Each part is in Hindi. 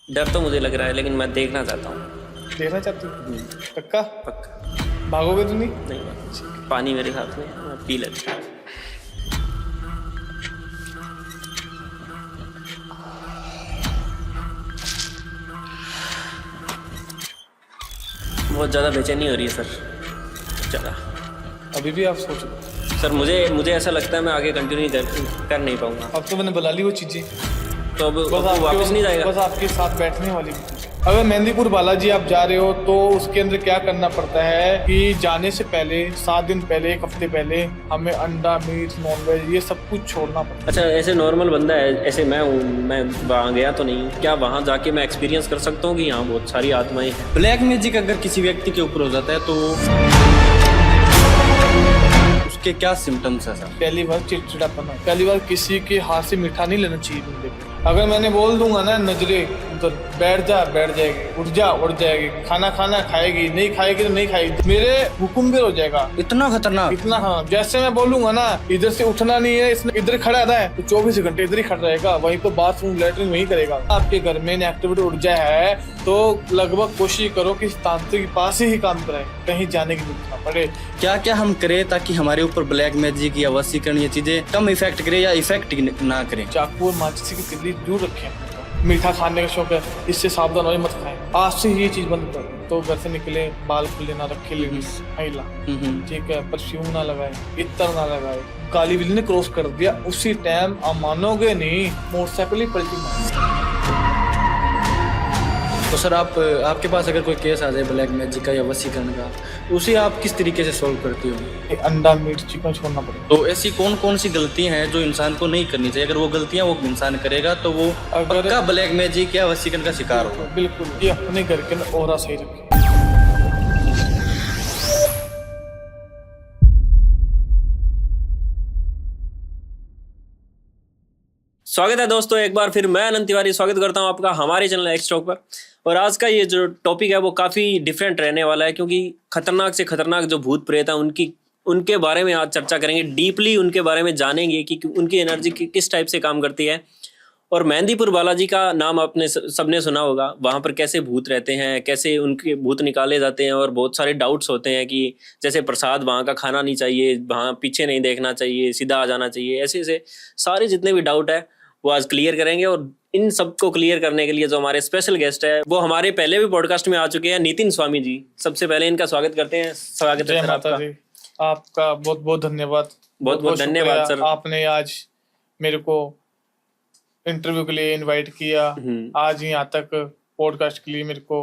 डर तो मुझे लग रहा है, लेकिन मैं देखना चाहता हूँ। देखना चाहती हूँ? पक्का? पक्का। भागोगे तो नहीं? नहीं, पानी मेरे हाथ में है, मैं पी लेता हूँ। बहुत ज़्यादा बेचैनी हो रही है सर, ज़्यादा। अभी भी आप सोच रहे हो? सर मुझे ऐसा लगता है मैं आगे कंटिन्यू कर नहीं पाऊँगा। अब तो मैंने बुला ली वो चीज़ें, तो अब वो वापस नहीं जाएगा। बस आपके साथ बैठने वाली भी चीज़ें। अगर मेहंदीपुर बालाजी आप जा रहे हो तो उसके अंदर क्या करना पड़ता है कि जाने से पहले 7 दिन पहले, 1 हफ्ते पहले हमें अंडा, मीट, नॉनवेज ये सब कुछ छोड़ना पड़ता है। अच्छा, ऐसे नॉर्मल बंदा है, ऐसे मैं हूँ, मैं वहाँ गया तो नहीं, क्या वहाँ जाके मैं एक्सपीरियंस कर सकता हूँ कि यहाँ बहुत सारी आत्माएं हैं? ब्लैक मैजिक अगर किसी व्यक्ति के ऊपर हो जाता है तो उसके क्या सिम्टम्स है सर? पहली बार चिड़चिड़ापन है, पहली बार किसी के हाथ से मीठा नहीं लेना चाहिए बंदे को। अगर मैंने बोल दूंगा ना नजरे उधर बैठ जाएगी, उठ जाएगी, खाना खाएगी, नहीं खाएगी तो नहीं खाएगी, मेरे हुक्म पे हो जाएगा। इतना खतरनाक? इतना, हाँ। जैसे मैं बोलूंगा ना इधर से उठना नहीं है, इसने इधर खड़ा है तो 24 घंटे इधर ही खड़ा रहेगा, वहीं पे बाथरूम लैट्रिन वहीं करेगा। आपके घर में एक्टिविटी ऊर्जा है तो लगभग कोशिश करो कि तांत्रिक के पास ही काम कराए, कहीं जाने की जरूरत ना पड़े। क्या क्या हम करें ताकि हमारे ऊपर ब्लैक मैजिक या वशीकरण ये चीजें कम इफेक्ट करे या इफेक्ट ना करें? चाकू और माचिस की तिल्ली दूर रखें। मीठा खाने का शौक है, इससे सावधान हो, मत खाएं। आज से ये चीज बंद कर तो घर से निकले बाल खुले ना रखे, लेडीज महिला, ठीक है, परफ्यूम ना लगाए, इत्र ना लगाए। काली बिल्ली ने क्रॉस कर दिया, उसी टाइम आप मानोगे नहीं, मोटरसाइकिल ही पलटी मारी। तो सर आपके पास अगर कोई केस आ जाए ब्लैक मैजिक का या वशीकरण का, उसे आप किस तरीके से सॉल्व करती हो? अंडा, मीट, चिकन छोड़ना पड़ेगा। तो ऐसी कौन कौन सी गलतियां हैं जो इंसान को नहीं करनी चाहिए? अगर वो गलतियां वो इंसान करेगा तो वो पक्का ब्लैक मैजिक या वशीकरण का शिकार होगा। बिल्कुल, ये अपने घर के अंदर ऑरा सही रखे। स्वागत है दोस्तों, एक बार फिर मैं अनंत तिवारी स्वागत करता हूं आपका हमारे चैनल एक्स टॉक पर। और आज का ये जो टॉपिक है वो काफ़ी डिफरेंट रहने वाला है, क्योंकि खतरनाक से खतरनाक जो भूत प्रेत है उनके बारे में आज चर्चा करेंगे। डीपली उनके बारे में जानेंगे कि उनकी एनर्जी किस टाइप से काम करती है। और मेहंदीपुर बालाजी का नाम आपने सबने सुना होगा। वहाँ पर कैसे भूत रहते हैं, कैसे उनके भूत निकाले जाते हैं, और बहुत सारे डाउट्स होते हैं कि जैसे प्रसाद वहाँ का खाना नहीं चाहिए, वहाँ पीछे नहीं देखना चाहिए, सीधा आ जाना चाहिए, ऐसे ऐसे सारे जितने भी डाउट है वो आज क्लियर करेंगे। और इन सबको क्लियर करने के लिए जो हमारे स्पेशल गेस्ट है वो हमारे पहले भी पॉडकास्ट में आ चुके हैं, नितिन स्वामी जी। सबसे पहले इनका स्वागत करते हैं। स्वागत है सर आपका। आपका बहुत बहुत धन्यवाद। बहुत बहुत धन्यवाद सर। आपने आज मेरे को इंटरव्यू के लिए इनवाइट किया, आज यहाँ तक पॉडकास्ट के लिए मेरे को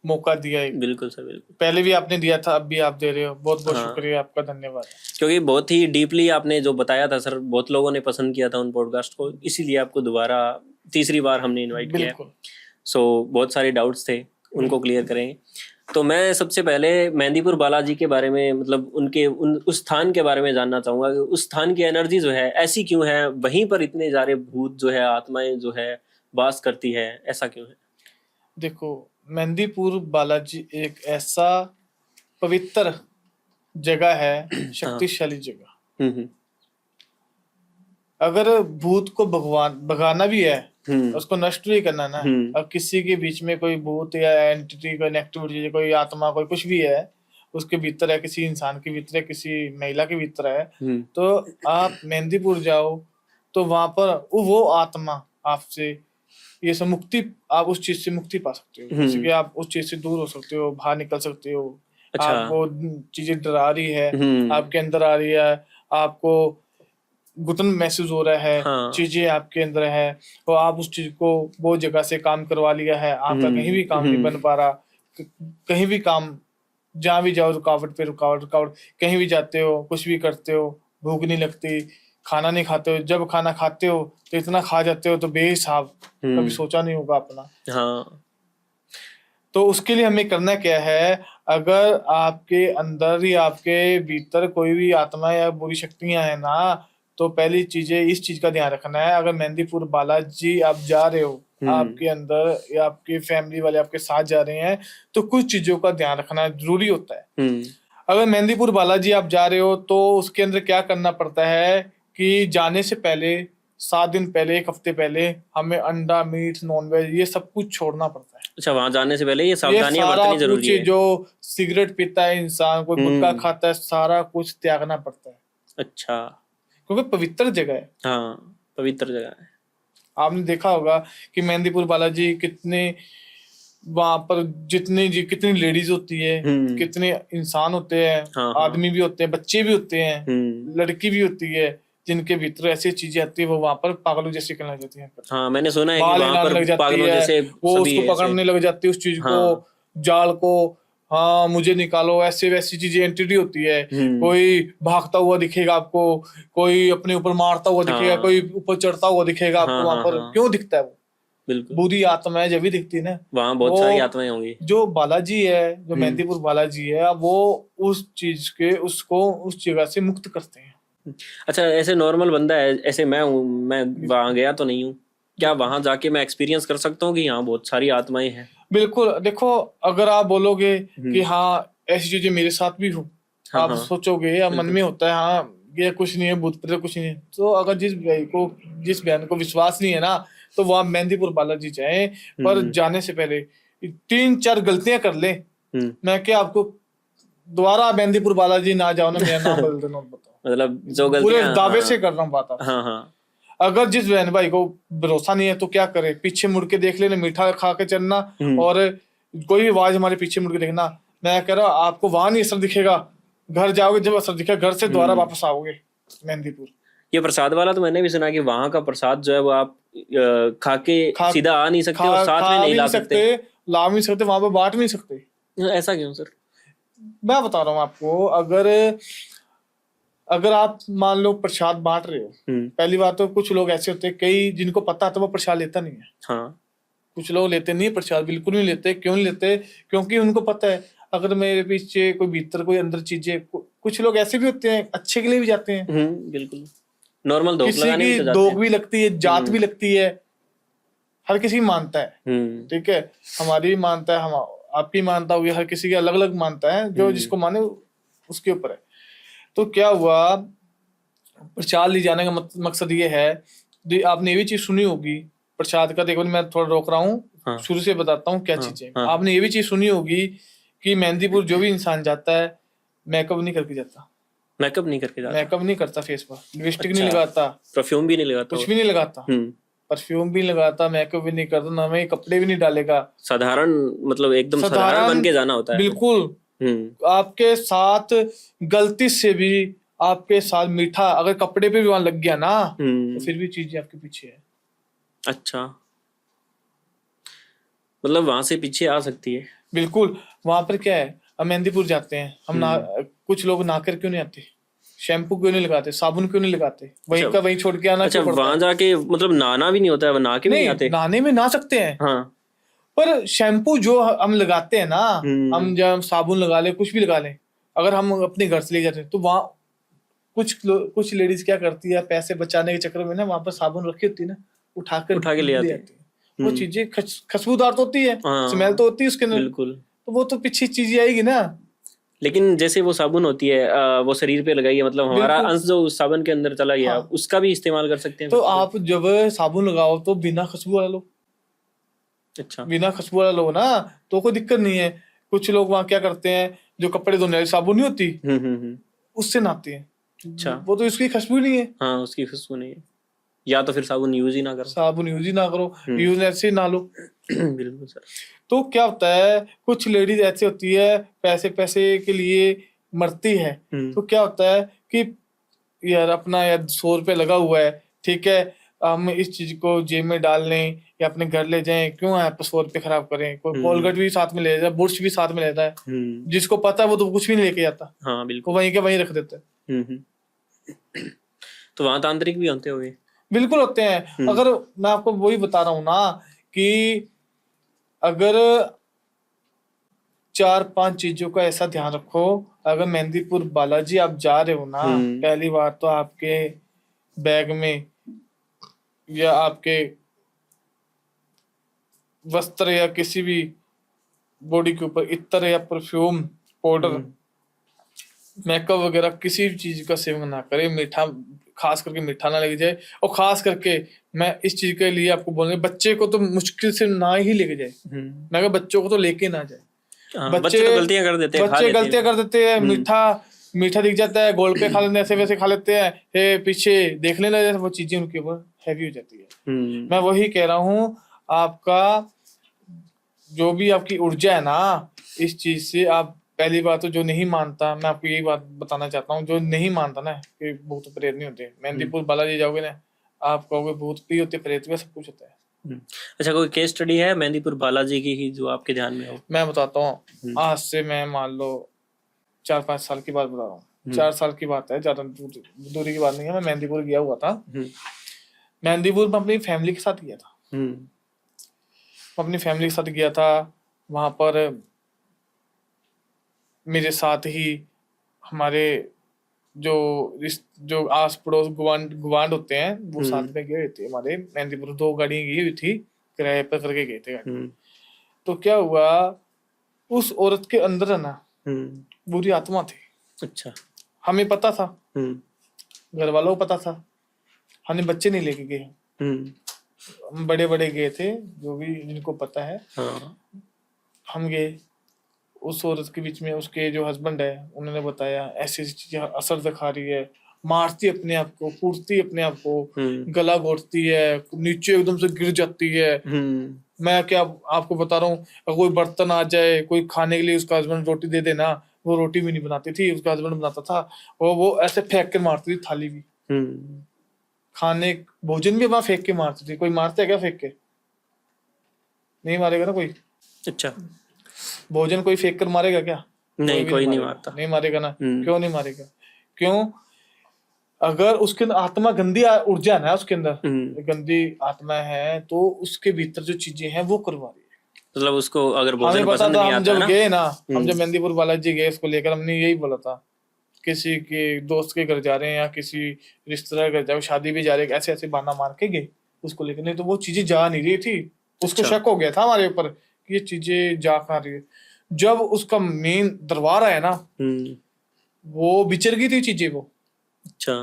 मौका दिया है। बिल्कुल सर, बिल्कुल। पहले भी आपने दिया था, अब भी आप दे रहे हो, बहुत बहुत शुक्रिया आपका, धन्यवाद। क्योंकि बहुत ही डीपली आपने जो बताया था सर, बहुत लोगों ने पसंद किया था उन पॉडकास्ट को, इसीलिए आपको दोबारा तीसरी बार हमने इनवाइट किया। सो बहुत सारे डाउट्स थे, उनको क्लियर करेंगे। तो मैं सबसे पहले मेहंदीपुर बालाजी के बारे में, मतलब उस स्थान के बारे में जानना चाहूंगा कि उस स्थान की एनर्जी जो है ऐसी क्यों है, वहीं पर इतने सारे भूत जो है, आत्माएं जो है वास करती है, ऐसा क्यों है? देखो, मेहंदीपुर बालाजी एक ऐसा पवित्र जगह है, शक्तिशाली जगह। अगर भूत को भगाना भी है, उसको नष्ट भी करना ना, और किसी के बीच में कोई भूत या एंटिटी, कोई नेगेटिविटी, कोई आत्मा, कोई कुछ भी है उसके भीतर है, किसी इंसान के भीतर है, किसी महिला के भीतर है, तो आप मेहंदीपुर जाओ तो वहां पर वो आत्मा आपसे ये सब मुक्ति, आप उस चीज से मुक्ति पा सकते हो, जैसे कि आप उस चीज से दूर हो सकते हो, बाहर निकल सकते हो। अच्छा। आप वो चीजें डरा रही है, आपके अंदर आ रही है, आपको घुटन महसूस हो रहा है, चीजें आपके अंदर है, तो आप उस चीज को वो जगह से काम करवा लिया है, आपका कहीं भी काम नहीं बन पा रहा, कहीं भी काम, जहाँ भी जाओ रुकावट पे रुकावट, कहीं भी जाते हो, कुछ भी करते हो, भूख नहीं लगती, खाना नहीं खाते हो, जब खाना खाते हो तो इतना खा जाते हो तो बेहिसाब, कभी सोचा नहीं होगा अपना। हाँ। तो उसके लिए हमें करना क्या है, अगर आपके अंदर ही आपके भीतर कोई भी आत्मा या बुरी शक्तियां है ना, तो पहली चीजें इस चीज का ध्यान रखना है। अगर मेहंदीपुर बालाजी आप जा रहे हो, आपके अंदर या आपके फैमिली वाले आपके साथ जा रहे हैं, तो कुछ चीजों का ध्यान रखना जरूरी होता है। अगर मेहंदीपुर बालाजी आप जा रहे हो तो उसके अंदर क्या करना पड़ता है कि जाने से पहले 7 दिन पहले, 1 हफ्ते पहले हमें अंडा, मीट, नॉनवेज ये सब कुछ छोड़ना पड़ता है। अच्छा, वहां जाने से पहले ये ये सावधानियां सारा बरतनी जरूरी कुछ है। जो सिगरेट पीता है इंसान, कोई गुटखा खाता है, सारा कुछ त्यागना पड़ता है, अच्छा। क्योंकि पवित्र जगह है। हाँ, पवित्र जगह है। आपने देखा होगा कि मेहंदीपुर बालाजी कितने, वहां पर कितनी लेडीज होती है, कितने इंसान होते हैं, हाँ, आदमी भी होते हैं, बच्चे भी होते हैं, लड़की भी होती है, जिनके भीतर ऐसी चीजें आती है, वो वहां पर पागलों जैसी करने लग जाती है। हाँ, मैंने सुना है कि बाल वहां हिलाने पर लग जाती पागलों है, जैसे वो सभी उसको ऐसे। पकड़ने लग जाती है, उस चीज को, जाल को। हाँ, मुझे निकालो, ऐसे वैसी चीजें एंटिटी होती है। कोई भागता हुआ दिखेगा आपको, कोई अपने ऊपर मारता हुआ दिखेगा, कोई ऊपर चढ़ता हुआ दिखेगा आपको। वहां पर क्यों दिखता है वो? बिल्कुल, बुरी आत्मा है, जब भी दिखती है ना। वहां बहुत सारी आत्माएं होंगी। जो बालाजी है, जो मेहंदीपुर बालाजी है, वो उस चीज के उसको उस जगह से मुक्त करते हैं। अच्छा, ऐसे नॉर्मल बंदा है, ऐसे मैं हूँ, मैं वहां गया तो नहीं हूँ, क्या वहां जाके मैं एक्सपीरियंस कर सकता हूँ कि यहाँ बहुत सारी आत्माएं हैं? बिल्कुल। देखो, अगर आप बोलोगे कि हाँ ऐसी चीजें मेरे साथ भी हो, आप सोचोगे या मन में होता है हाँ ये कुछ नहीं है, भूत प्रेत कुछ नहीं है, तो अगर जिस बहन को विश्वास नहीं है ना, तो वह मेहंदीपुर बालाजी जाए। पर जाने से पहले 3-4 गलतियां कर ले, मैं क्या आपको दोबारा मेहंदीपुर बालाजी ना जाओ ना, मेरा नाम बदल देना, बताओ। मतलब जो पूरे गलतियां, दावे से कर रहा हूँ बात। हाँ हाँ, अगर जिस बहन भाई को भरोसा नहीं है तो क्या करे, पीछे मुड़ के देख लेना, मीठा खा के चलना, और कोई भी आवाज हमारे पीछे मुड़ के देखना। मैं कह रहा हूँ आपको वहां नहीं असर दिखेगा, घर जाओगे जब असर दिखेगा, घर से दोबारा वापस आओगे मेहंदीपुर। ये प्रसाद वाला तो मैंने भी सुना कि वहां का प्रसाद जो है वो आप खा के सीधा आ नहीं सकते और साथ में नहीं ला सकते, ला नहीं सकते, वहां पे बांट नहीं सकते। ऐसा क्यों सर? मैं बता रहा हूँ आपको, अगर आप मान लो प्रसाद बांट रहे हो, पहली बात तो कुछ लोग ऐसे होते हैं, कई जिनको पता है तो वो प्रसाद लेता नहीं है। हाँ, कुछ लोग लेते नहीं प्रसाद, बिल्कुल नहीं लेते। क्यों नहीं लेते? क्योंकि उनको पता है अगर मेरे पीछे कोई भीतर कोई अंदर चीजें, कुछ लोग ऐसे भी होते हैं अच्छे के लिए भी जाते हैं, बिल्कुल नॉर्मल धोख लगाने किसी भी तो की जाते दोग हैं। भी लगती है, जात भी लगती है, हर किसी मानता है। ठीक है, हमारी भी मानता है, हम आपकी मानता होगी, हर किसी की अलग अलग मानता है, जो जिसको माने उसके ऊपर है। तो क्या हुआ, प्रसाद ले जाने का मकसद ये है, आपने ये भी चीज सुनी होगी प्रसाद का, देखो मैं थोड़ा रोक रहा हूँ, शुरू से बताता हूँ क्या चीजें। आपने ये भी चीज सुनी होगी कि मेहंदीपुर जो भी इंसान जाता है मेकअप नहीं करके जाता। मेकअप नहीं करके जाता? मेकअप नहीं करता, फेस पर लिपस्टिक नहीं लगाता, परफ्यूम भी नहीं लगाता, कुछ भी नहीं लगाता, परफ्यूम भी नहीं लगाता, मेकअप भी नहीं करता, नए कपड़े भी नहीं डालेगा। साधारण, मतलब एकदम साधारण बन के जाना होता है। बिल्कुल। आपके साथ गलती से भी आपके साथ मीठा अगर कपड़े पे भी वहां लग गया ना, तो फिर भी चीजें आपके पीछे है। अच्छा, मतलब वहां से पीछे आ सकती है। बिल्कुल। वहां पर क्या है, हम मेहंदीपुर जाते हैं, हम कुछ लोग नहाकर क्यों नहीं आते, शैम्पू क्यों नहीं लगाते, साबुन क्यों नहीं लगाते, वहीं का वहीं छोड़ के आना। अच्छा, वहां जाके मतलब नहाना भी नहीं होता है, नहा के भी नहीं आते? नहाने में नहा सकते हैं, हाँ, पर शैम्पू जो हम लगाते हैं ना, हम जब साबुन लगा ले, कुछ भी लगा ले, अगर हम अपने घर से ले जाते हैं तो वहां कुछ लेडीज क्या करती है, पैसे बचाने के चक्कर में ना वहां पर साबुन रखी होती है ना, उठा के ले आती है। वो चीजें खुशबूदार तो होती है, स्मेल तो होती है उसके अंदर, बिल्कुल, तो वो तो पीछे चीज आएगी ना। लेकिन जैसे वो साबुन होती है वो शरीर पे लगाई है, मतलब हमारा अंश जो उस साबुन के अंदर चला गया, उसका भी इस्तेमाल कर सकते हैं। तो आप जब साबुन लगाओ तो बिना खुशबू वाला लो। अच्छा, बिना खुशबू वाला लो ना, तो कोई दिक्कत नहीं है। कुछ लोग वहां क्या करते हैं, जो कपड़े धोने वाली साबुन नहीं होती, उससे नहाते हैं। अच्छा, वो तो उसकी खुशबू नहीं है। हाँ, उसकी खुशबू नहीं है, या तो फिर साबुन यूज ही ना करो। साबुन यूज ही ना करो, यूज ऐसे ही ना लो। बिल्कुल सर। तो क्या होता है, कुछ लेडीज ऐसी होती है पैसे के लिए मरती है। तो क्या होता है कि यार अपना 100 रुपये लगा हुआ है, ठीक है, हम इस चीज को जेब में डाल लें या अपने घर ले जाएं, क्यों है 100 रुपये खराब करें। कोई कोलगेट भी साथ में ले जाता है, बुर्श भी साथ में लेता है, जिसको पता है वो तो कुछ भी नहीं लेके जाता। हाँ, बिल्कुल, वहीं के वहीं रख देता है। तो वहां तांत्रिक भी होते होंगे? बिल्कुल होते हैं। अगर मैं आपको वही बता रहा हूँ ना कि अगर 4-5 चीजों का ऐसा ध्यान रखो, अगर मेहंदीपुर बालाजी आप जा रहे हो ना, पहली बार तो आपके बैग में या आपके वस्त्र या किसी भी बॉडी के ऊपर इत्र या परफ्यूम, पाउडर, मेकअप वगैरह किसी भी चीज का सेवन ना करें। मीठा खास करके मीठा ना लग जाए। और खास करके मैं इस चीज के लिए आपको बोलूंगा, बच्चे को तो मुश्किल से ना ही लेके जाए। मैं कहा बच्चों को तो लेके ना जाए। बच्चे तो गलतियां कर देते हैं, बच्चे गलतियां कर देते हैं। मीठा दिख जाता है, गोलगप्पे खा लेते हैं, ऐसे वैसे खा लेते हैं, पीछे देखने लग जाते, वो चीजें उनके ऊपर हैवी हो जाती है। मैं वही कह रहा हूँ, आपका जो भी आपकी ऊर्जा है ना, इस चीज से आप पहली बात तो जो नहीं मानता, मैं आपको यही बात बताना चाहता हूँ, जो नहीं मानता ना कि भूत प्रेत नहीं होते, मेहंदीपुर बालाजी जाओगे ना, आप कहोगे भूत भी होते, प्रेत भी, सब कुछ होता है। अच्छा, कोई केस स्टडी है मेहंदीपुर बालाजी की ही जो आपके ध्यान में हो? मैं बताता हूँ, आज से मैं मान लो 4-5 साल की बात बता रहा हूँ। 4 साल की बात है, ज्यादा दूरी की बात नहीं है। मैं मेहंदीपुर गया हुआ था। मेहंदीपुर में अपनी फैमिली के साथ गया था। अपनी फैमिली के साथ गया था। वहां पर मेरे साथ ही हमारे जो आस पड़ोस गुवांड होते हैं, वो साथ में गए थे हमारे। मेहंदीपुर 2 गाड़ियां गई हुई थी, किराए पर करके गए थे गाड़ी। तो क्या हुआ, उस औरत के अंदर है ना बुरी आत्मा थी। अच्छा। हमें पता था, घर वालों को पता था, हमने बच्चे नहीं लेके गए, हम बड़े बड़े गए थे, जो भी जिनको पता है। हम गए उस औरत के बीच में। उसके जो हस्बैंड है उन्होंने बताया ऐसी ऐसी चीजें असर दिखा रही है, मारती अपने आप को, कूटती अपने आप को, गला घोटती है, नीचे एकदम से गिर जाती है। मैं क्या आपको बता रहा हूँ, कोई बर्तन आ जाए, कोई खाने के लिए उसका हस्बैंड रोटी दे देना, वो रोटी भी नहीं बनाती थी, उसका हस्बैंड बनाता था। और वो ऐसे फेंक के मारती थी, थाली भी, खाने भोजन भी वहां फेंक के मारती थी। कोई मारता है क्या फेंक के? नहीं मारेगा ना कोई। अच्छा। भोजन कोई फेंक कर मारेगा क्या? नहीं, कोई नहीं मारता। नहीं मारेगा ना। क्यों नहीं मारेगा? क्यों? अगर उसके अंदर आत्मा, गंदी ऊर्जा है ना, उसके अंदर गंदी आत्मा है, तो उसके भीतर जो चीजें हैं वो करवा रही है। मतलब उसको अगर भोजन पसंद नहीं आता हम जब गए ना, हम जब मेहंदीपुर बालाजी गए, उसको लेकर हमने यही बोला था, किसी के दोस्त के घर जा रहे हैं या किसी रिश्तेदार घर जा रहे, शादी भी जा रहे, ऐसे ऐसे बहाना मार के गए उसको लेकर। नहीं तो वो चीजें जा नहीं रही थी। उसको शक हो गया था हमारे ऊपर कि ये चीजें जा कहाँ रही है। जब उसका मेन दरबार आया ना, वो बिचर गई थी चीजें वो। अच्छा,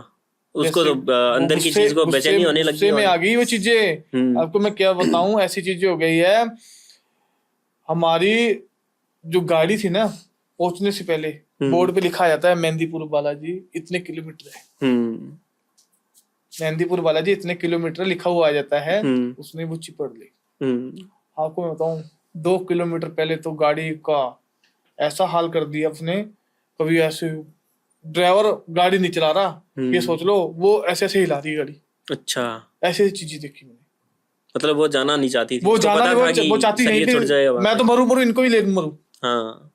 उसको तो अंदर की चीज को बेचैनी होने लगी, में आ गई वो चीजें। आपको मैं क्या बताऊं, ऐसी चीजें हो गई है। हमारी जो गाड़ी थी ना, पहुंचने से पहले बोर्ड पे लिखा जाता है मेहंदीपुर बालाजी इतने किलोमीटर है। मेहंदीपुर बालाजी इतने किलोमीटर लिखा हुआ आ जाता है। उसने वो चिपड़ ली। आपको मैं बताऊं, 2 किलोमीटर पहले तो गाड़ी का ऐसा हाल कर दिया उसने, कभी ऐसे ड्राइवर गाड़ी नहीं चला रहा, ये सोच लो, वो ऐसे ऐसे हिला रही गाड़ी। अच्छा, ऐसी चीजें देखी मैंने। मतलब वो जाना नहीं चाहती थी, वो चाहती नहीं थी। मैं तो मरू इनको भी ले मरू। हाँ,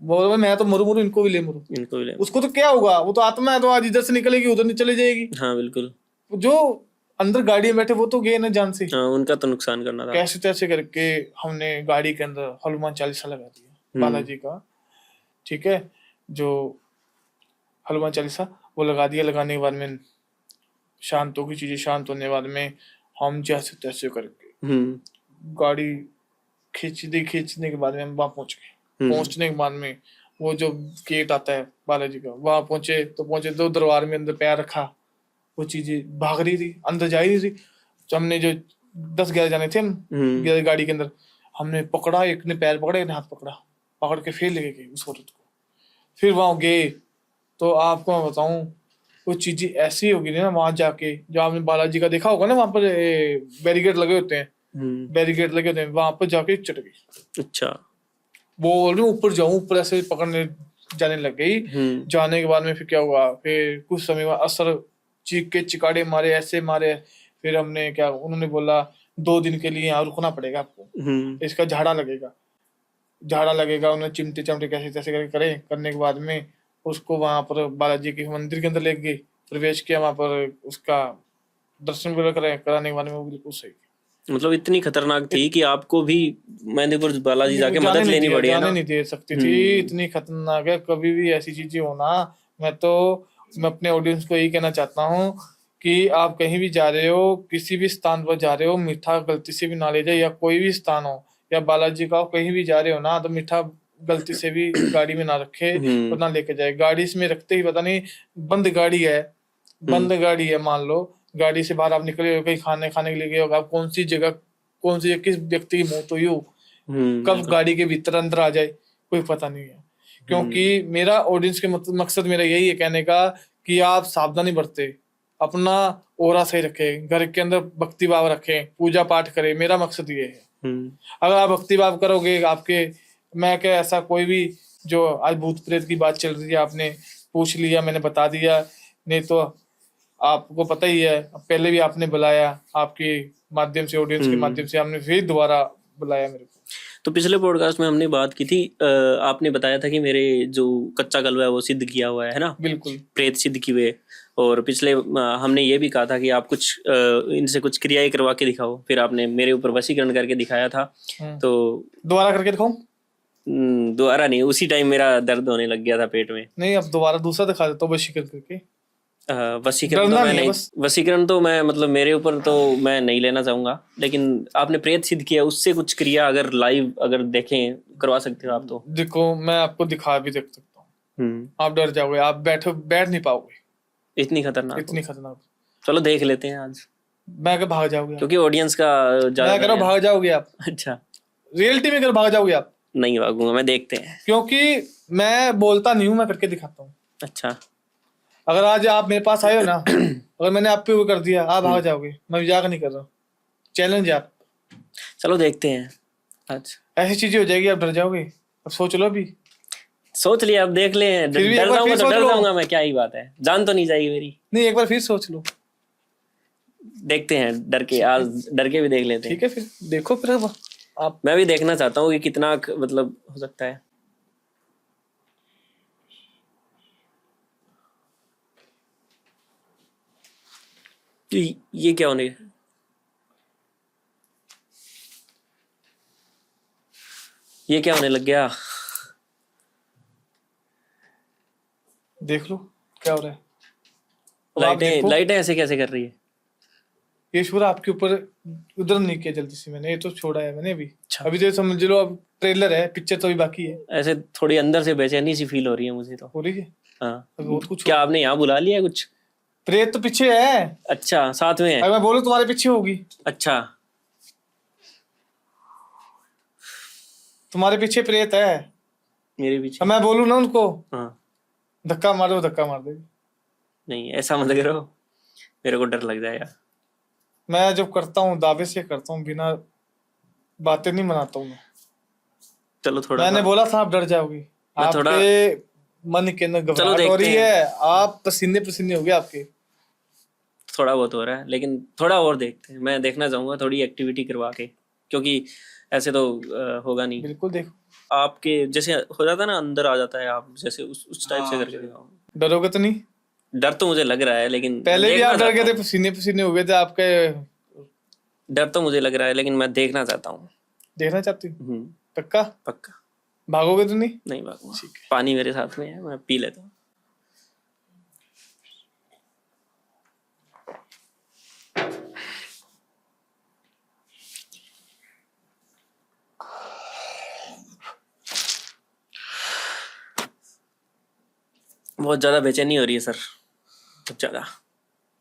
बोल मैं तो मरू इनको भी ले मरू। उसको तो क्या होगा, वो तो आत्मा है, तो आज इधर से निकलेगी उधर नहीं चली जाएगी। हाँ बिल्कुल। जो अंदर गाड़ी में बैठे वो तो गए ना जान से। हाँ, उनका तो नुकसान करना था। कैसे तैसे करके हमने गाड़ी के अंदर हनुमान चालीसा लगा दिया बालाजी का। ठीक है, जो हनुमान चालीसा वो लगा दिया। लगाने के बाद में शांत होगी चीजें, शांत होने के बाद में हम जैसे तैसे करके गाड़ी खींचने के बाद में हम वहां पहुंच गए। पहुंचने के बाद में वो जो गेट आता है बालाजी का, वहां पहुंचे तो पहुंचे, 2 दरबार में अंदर पैर रखा, वो चीजें भाग रही थी, अंदर जा रही थी। तो हमने जो 10-11 जाने थे हम गाड़ी के अंदर, हमने पकड़ा, एक ने पैर पकड़ा, एक ने हाथ पकड़ा, पकड़ के फिर लेके गए उस औरत को। फिर वहां गए तो आपको मैं बताऊं, वो चीजें ऐसी होगी ना वहां जाके, जो आपने बालाजी का देखा होगा ना, वहां पर बैरिकेड लगे होते हैं, बैरिकेड लगे होते हैं, वहां पर जाके चढ़ गई। अच्छा, वो बोल रही ऊपर जाऊं, ऊपर ऐसे पकड़ने जाने लग गई। जाने के बाद में फिर क्या हुआ, फिर कुछ समय बाद असर, चीख के चिकाड़े मारे, ऐसे मारे। फिर हमने क्या, उन्होंने बोला 2 दिन के लिए यहाँ रुकना पड़ेगा आपको, इसका झाड़ा लगेगा। उन्होंने चिमटे चमटे कैसे तैसे करने के बाद में उसको वहां पर बालाजी के मंदिर के अंदर ले गए, प्रवेश किया, वहां पर उसका दर्शन वगैरह कराने के बाद में वो बिल्कुल सही। मतलब इतनी खतरनाक थी कि आपको भी मेहंदीपुर बालाजी जाके मदद लेनी पड़ी है ना? नहीं दे सकती थी, इतनी खतरनाक है। कभी भी ऐसी चीजें होना, मैं अपने ऑडियंस को यही कहना चाहता हूँ कि आप कहीं भी जा रहे हो, किसी भी स्थान पर जा रहे हो, मीठा गलती से भी ना ले जाए, या कोई भी स्थान हो, या बालाजी का कहीं भी जा रहे हो ना, तो मीठा गलती से भी गाड़ी में ना रखे और ना लेके जाए। गाड़ी इसमें रखते ही पता नहीं बंद गाड़ी है, बंद गाड़ी है, मान लो गाड़ी से बाहर आप निकले हो, कहीं खाने खाने के लिए गए हो, आप कौन सी जगह किस व्यक्ति की मौत हुई हो, कब गाड़ी के भीतर अंदर आ जाए कोई पता नहीं है। क्योंकि मेरा ऑडियंस के मकसद मेरा यही है कहने का कि आप सावधानी बरते, अपना ओरा सही रखें, घर के अंदर भक्ति भाव रखें, पूजा पाठ करें, मेरा मकसद ये है। अगर आप भक्ति भाव करोगे, आपके मैं क्या ऐसा कोई भी जो आज भूत प्रेत की बात चल रही है आपने पूछ लिया, मैंने बता दिया, नहीं तो आपको पता ही है, पहले भी आपने बुलाया आपके माध्यम से, ऑडियंस के माध्यम से, हमने फिर दोबारा बुलाया मेरे को। तो पिछले पॉडकास्ट में हमने बात की थी, आपने बताया था कि मेरे जो कच्चा कलवा है वो सिद्ध किया हुआ है ना, बिल्कुल प्रेत सिद्ध किए। और पिछले हमने ये भी कहा था कि आप कुछ इनसे कुछ क्रियाएं करवा के दिखाओ, फिर आपने मेरे ऊपर वशीकरण करके दिखाया था। तो दोबारा करके दिखाऊं? दोबारा नहीं, उसी टाइम मेरा दर्द होने लग गया था पेट में। नहीं, अब दोबारा दूसरा दिखा देता हूं वशीकरण करके। वशीकरण तो मैं नहीं, वशीकरण तो मैं मतलब मेरे ऊपर तो मैं नहीं लेना चाहूंगा, लेकिन आपने प्रेत सिद्ध किया, उससे कुछ क्रिया अगर लाइव अगर देखें करवा सकते हो आप तो। देखो मैं आपको दिखा भी देख सकता हूँ, आप डर जाओगे, आप बैठ नहीं पाओगे, इतनी खतरनाक। चलो देख लेते हैं आज। मैं भाग जाओगे क्योंकि ऑडियंस का मैं कह रहा हूं भाग जाओगे आप। अच्छा, रियलिटी में भाग जाओगे आप? नहीं भागूंगा मैं, देखते हैं। क्योंकि मैं बोलता नहीं हूँ, मैं करके दिखाता हूँ। अच्छा, अगर आज आप मेरे पास आए हो ना, अगर मैंने आप पे वो कर दिया, आप भाग जाओगे, मैं मजाक नहीं कर रहा हूँ, चैलेंज है आप। चलो देखते हैं आज। ऐसी चीजें हो जाएगी, आप डर जाओगे। अब सोच लो, अभी सोच लिया, अब देख ले। डर जाऊंगा तो डर जाऊंगा मैं, क्या ही बात है, जान तो नहीं जाएगी मेरी। नहीं, एक बार फिर सोच लो, देखते हैं, डर के आज डर के भी देख लेते हैं। ठीक है, फिर देखो फिर आप। मैं भी देखना चाहता हूँ कि कितना मतलब हो सकता है। ये क्या होने, ये क्या होने लग गया? देख लो क्या हो रहा है। लाइटें ऐसे कैसे कर रही है? ये पूरा आपके ऊपर उधर नहीं किया जल्दी से मैंने, ये तो छोड़ा है मैंने अभी। अच्छा। अभी तो समझ लो, अब ट्रेलर है, पिक्चर तो अभी बाकी है। ऐसे थोड़ी अंदर से बेचैनी सी फील हो रही है मुझे तो। हो रही है? हाँ। कुछ क्या आपने यहाँ बुला लिया कुछ? प्रेत तो पीछे है। अच्छा, साथ में है। अगर मैं बोलूं तुम्हारे पीछे होगी। अच्छा, तुम्हारे पीछे प्रेत है, मेरे पीछे। मैं बोलूं ना उनको, हाँ, धक्का मारो, धक्का मार देगी। नहीं ऐसा मत करो, मेरे को डर लग जाएगा। मैं जब करता हूँ दावे से करता हूँ, बिना बातें नहीं बनाता हूँ मैं। चलो थोड़ा, मैंने बोला था आप डर जाओगी, आपके मन के अंदर घबराहट हो रही है, आप पसीने पसीने हो गए आपके। थोड़ा बहुत हो रहा है, लेकिन थोड़ा और देखते हैं। मैं देखना चाहूंगा थोड़ी एक्टिविटी करवा के, क्योंकि ऐसे तो होगा नहीं। बिल्कुल देखो, आपके जैसे हो जाता है ना, अंदर आ जाता है, आप जैसे उस टाइप से करके दिखाओ। डरोगे तो नहीं? डर तो मुझे लग रहा है, लेकिन पहले भी आप डर गए थे, पसीने पसीने हो गए थे आपके। डर तो मुझे लग रहा है, लेकिन मैं देखना चाहता हूँ। देखना चाहती हूँ? पक्का? पक्का। भागोगे तो नहीं? नहीं भागूंगा, पानी मेरे साथ में है, मैं पी लेता हूँ। बहुत ज्यादा बेचैनी हो रही है सर, बहुत ज्यादा।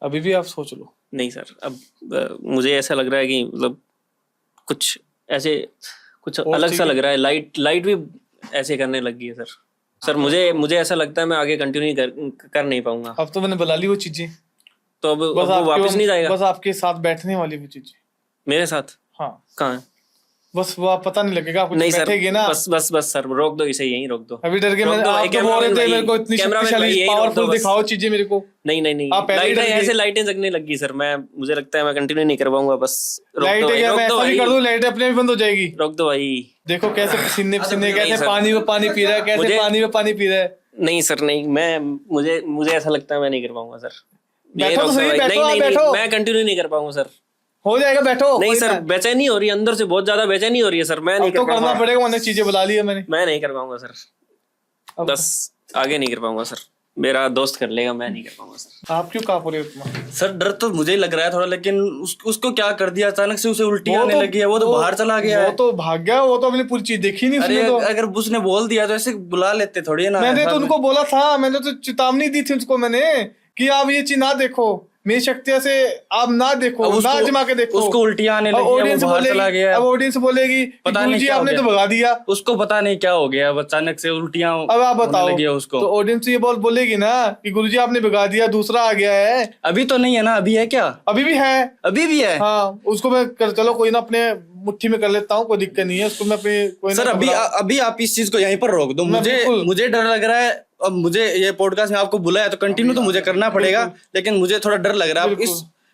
अभी भी आप सोच लो। नहीं सर, अब मुझे ऐसा लग रहा है कि मतलब कुछ ऐसे कुछ अलग सा लग रहा है। लाइट भी ऐसे करने लग गई है सर। मुझे ऐसा लगता है मैं आगे कंटिन्यू कर नहीं पाऊंगा। अब तो मैंने बुला ली वो चीजें, तो अब वो वापस नहीं जाएगा? बस आपके साथ बैठने वाली वो चीजें। मेरे साथ? हाँ। कहाँ है? बस वो आप पता नहीं लगेगा, आप नहीं बैठेगी ना। बस सर, रोक दो इसे, यहीं रोक दो। अभी डर के आप तो बोल रहे थे मेरे को इतनी शक्तिशाली पावरफुल दिखाओ चीजें मेरे को। नहीं ऐसे लाइटें जगने लगी सर, मुझे लगता है मैं कंटिन्यू नहीं कर पाऊंगा। बस लाइटें क्या मैं ऐसा भी कर दूं, लाइटें अपने भी बंद हो जाएगी। रोक दो भाई। देखो कैसे पसीने पसीने, कैसे पानी में पानी पी रहा है, कैसे पानी में पानी पी रहा है। नहीं सर नहीं, मुझे ऐसा लगता है मैं नहीं कर पाऊंगा सर। बैठो तो सही, बैठो। मैं कंटिन्यू नहीं कर पाऊंगा सर। हो जाएगा, बैठो। नहीं सर, बेचैनी हो रही है अंदर से, बहुत ज्यादा बेचैनी हो रही है सर। मैं नहीं कर पाऊंगा। करना पड़ेगा, मैंने चीजें बुला ली है मैंने। मैं नहीं कर पाऊंगा सर, बस आगे नहीं कर पाऊंगा सर। मेरा दोस्त कर लेगा, मैं नहीं कर पाऊंगा सर। आप क्यों कांप रहे हो इतना? सर डर तो मुझे ही लग रहा है थोड़ा, लेकिन उसको क्या कर दिया अचानक से, उसे उल्टी आने लगी है, वो तो बाहर चला गया है। वो तो भाग गया, वो तो अपनी पूरी चीज देखी नहीं उसने। तो अगर उसने बोल दिया तो ऐसे बुला लेते थोड़ी ना। मैंने तो उनको बोला था, मैंने तो चेतावनी दी थी उसको मैंने कि आप ये चीज ना देखो, मेरी शक्तियां से आप ना देखो, ना आजमा के देखो। उसको उल्टियां आने लगी, ऑडियंस वो बाहर चला गया। अब ऑडियंस बोलेगी पता नहीं गुरुजी क्या हो आपने गया। तो भगा दिया, उसको पता नहीं क्या हो गया, अब अचानक से उल्टियां अब आप होने बताओ। लगी है उसको। तो ऑडियंस ये बोलेगी ना कि गुरुजी आपने भगा दिया, दूसरा आ गया है। अभी तो नहीं है ना, अभी है क्या? अभी भी है, अभी भी है। हाँ उसको मैं चलो कोई ना अपने मुट्ठी में कर लेता हूँ, कोई दिक्कत नहीं है, उसको मैं अपने कोई सर अभी आप इस चीज को यहीं पर रोक दो। मुझे डर लग रहा है। अब मुझे ये पॉडकास्ट में आपको बुलाया तो कंटिन्यू तो मुझे करना पड़ेगा, लेकिन मुझे थोड़ा डर लग रहा है। आप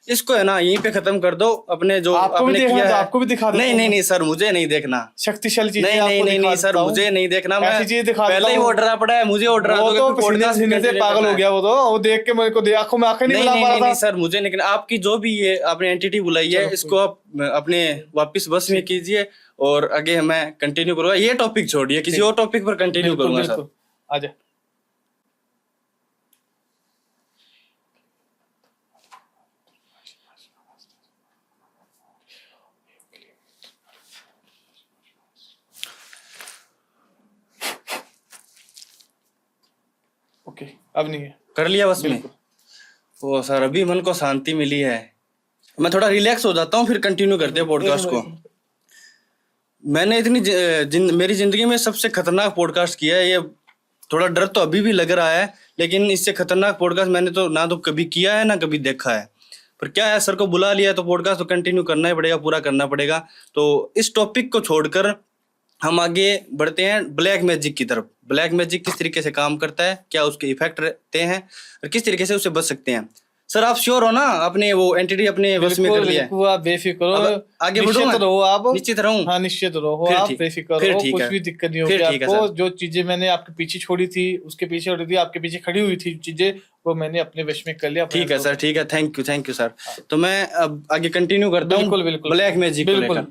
इसको है ना यहीं पे खत्म कर दो। अपने जो आपने किया है आपको भी दिखा दो। नहीं सर, मुझे नहीं देखना शक्तिशाली चीजें। नहीं सर, मुझे नहीं देखना। मैं पहले ही वो डरा पड़ा है, मुझे ऑर्डर पागल हो गया वो देख के मेरे को आंखों में आंखें नहीं मिला पा रहा था। नहीं सर, मुझे लेकिन आपकी जो भी ये आपने एंटिटी बुलाई है, इसको आप अपने वापस बस में कीजिए और आगे मैं कंटिन्यू करूंगा। ये टॉपिक छोड़िए, किसी और टॉपिक पर कंटिन्यू करूंगा सर। आजा। ओके, अब नहीं है, कर लिया बस में। ओ सर, अभी मन को शांति मिली है, मैं थोड़ा रिलैक्स हो जाता हूँ, फिर कंटिन्यू करते हैं पॉडकास्ट को। मैंने मेरी जिंदगी में सबसे खतरनाक पॉडकास्ट किया है ये। थोड़ा डर तो अभी भी लग रहा है, लेकिन इससे खतरनाक पॉडकास्ट मैंने तो ना तो कभी किया है ना कभी देखा है। पर क्या है, सर को बुला लिया तो पॉडकास्ट तो कंटिन्यू करना ही पड़ेगा, पूरा करना पड़ेगा। तो इस टॉपिक को छोड़कर हम आगे बढ़ते हैं ब्लैक मैजिक की तरफ। ब्लैक मैजिक किस तरीके से काम करता है, क्या उसके इफेक्ट रहते हैं और किस तरीके से उससे बच सकते हैं। सर आप श्योर हो ना, आपने वो एंटिटी अपने वश में कर लिया है? आप बेफिक्र हो, आगे निश्चित रहो आप। निश्चित रहूं? हाँ निश्चित रहो आप, बेफिक्र रहो, कुछ भी दिक्कत नहीं होगी आपको। जो चीजें मैंने आपके पीछे छोड़ी थी, उसके पीछे छोड़ी थी, आपके पीछे खड़ी हुई थी चीजें, वो मैंने अपने वश में कर लिया। ठीक है सर, ठीक है, थैंक यू सर। तो मैं अब आगे कंटिन्यू करता हूँ ब्लैक मैजिक को लेकर।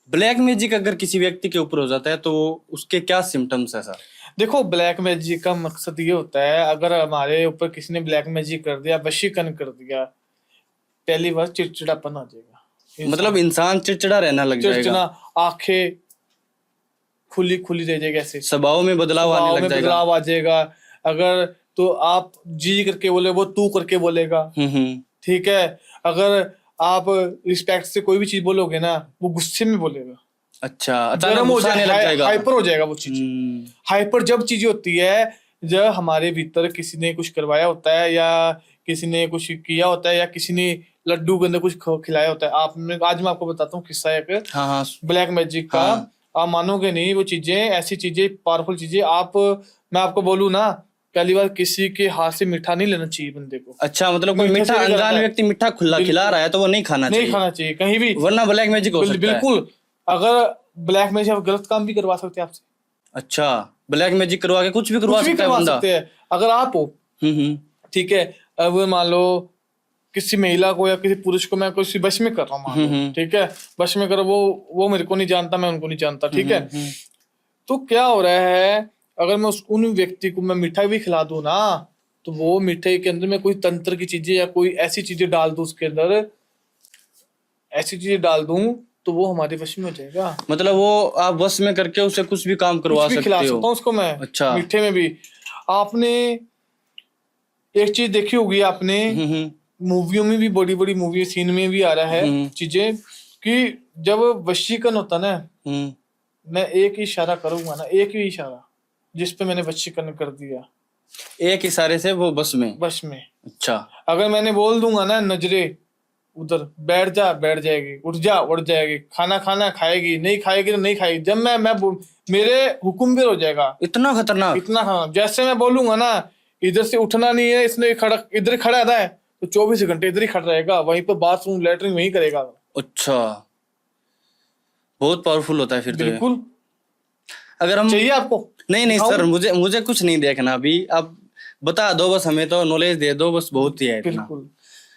ब्लैक मैजिक अगर किसी व्यक्ति के ऊपर हो जाता है तो उसके क्या सिम्टम्स है सर? देखो, ब्लैक मैजिक का मकसद ये होता है, अगर हमारे ऊपर किसी ने ब्लैक मैजिक कर दिया, वशीकरण कर दिया, पहली बार चिड़चिड़ापन आ जाएगा। मतलब इंसान चिड़चिड़ा रहना लग जाएगा, आंखें खुली खुली रह जाएगी, ऐसे स्वभाव में बदलाव आने लग जाएगा। आ जाएगा। अगर तो आप जी करके बोले, वो तू करके बोलेगा। ठीक है। अगर आप रिस्पेक्ट से कोई भी चीज बोलोगे ना, वो गुस्से में बोलेगा। अच्छा, गरम हो जाएगा, हाइपर हो जाएगा वो चीज। हाइपर जब चीजें होती है, जब हमारे भीतर किसी ने कुछ करवाया होता है, या किसी ने कुछ किया होता है, या किसी ने लड्डू के अंदर कुछ खिलाया होता है। आज मैं आपको बताता हूँ किस्सा एक ब्लैक मैजिक का। आप मानोगे नहीं, वो चीजें ऐसी चीजें, पावरफुल चीजें। मैं आपको बोलूँ ना, पहली बार किसी के हाथ से मीठा नहीं लेना चाहिए बंदे को। अच्छा, मतलब कोई मीठा अनजान व्यक्ति मीठा खिला रहा है तो वो नहीं खाना चाहिए कहीं भी, वरना ब्लैक मैजिक हो सकता है। बिल्कुल। अगर ब्लैक मैजिक आप गलत काम भी करवा सकते हैं आपसे। अच्छा, ब्लैक मैजिक करवा के कुछ भी करवा सकते हैं अगर आप हो। ठीक है। अब मान लो किसी महिला को या किसी पुरुष को मैं किसी वश में कर रहा हूँ, ठीक है, वश में करो, वो मेरे को नहीं जानता, मैं उनको नहीं जानता। ठीक है। तो क्या हो रहा है, अगर मैं उन व्यक्ति को मैं मीठा भी खिला दूं ना, तो वो मीठे के अंदर मैं कोई तंत्र की चीजें या कोई ऐसी चीजें डाल दूं, उसके अंदर ऐसी चीजें डाल दूं, तो वो हमारे वश में हो जाएगा। मतलब वो आप वश में करके उसे कुछ भी काम करवा सकते हो? खिला सकता हूँ उसको मैं। अच्छा। मीठे में भी। आपने एक चीज देखी होगी, आपने मूवियों में भी, बड़ी बड़ी मूवी सीन में भी आ रहा है चीजें, कि जब वशीकरण होता ना, मैं एक ही इशारा करूंगा ना, एक ही इशारा जिसपे मैंने वशीकरण कर दिया, एक इशारे से वो बस में। अच्छा। अगर मैंने बोल दूंगा ना, नजरे उधर बैठ जाएगी, उठ जाएगी, खाना खाएगी, नहीं खाएगी तो नहीं खाएगी। जब मैं मेरे हुक्म भी हो जाएगा। इतना खतरनाक? इतना खतरनाक। जैसे मैं बोलूंगा ना, इधर से उठना नहीं है, इसने इधर खड़ा रहता है तो 24 घंटे इधर ही खड़ा रहेगा, वहीं पर बाथरूम लैट्रिन वहीं करेगा। अच्छा, बहुत पावरफुल होता है फिर। बिल्कुल। अगर हम चाहिए आपको? नहीं सर, मुझे कुछ नहीं देखना अभी। आप बता दो बस, हमें तो नॉलेज दे दो बस, बहुत ही है। बिल्कुल।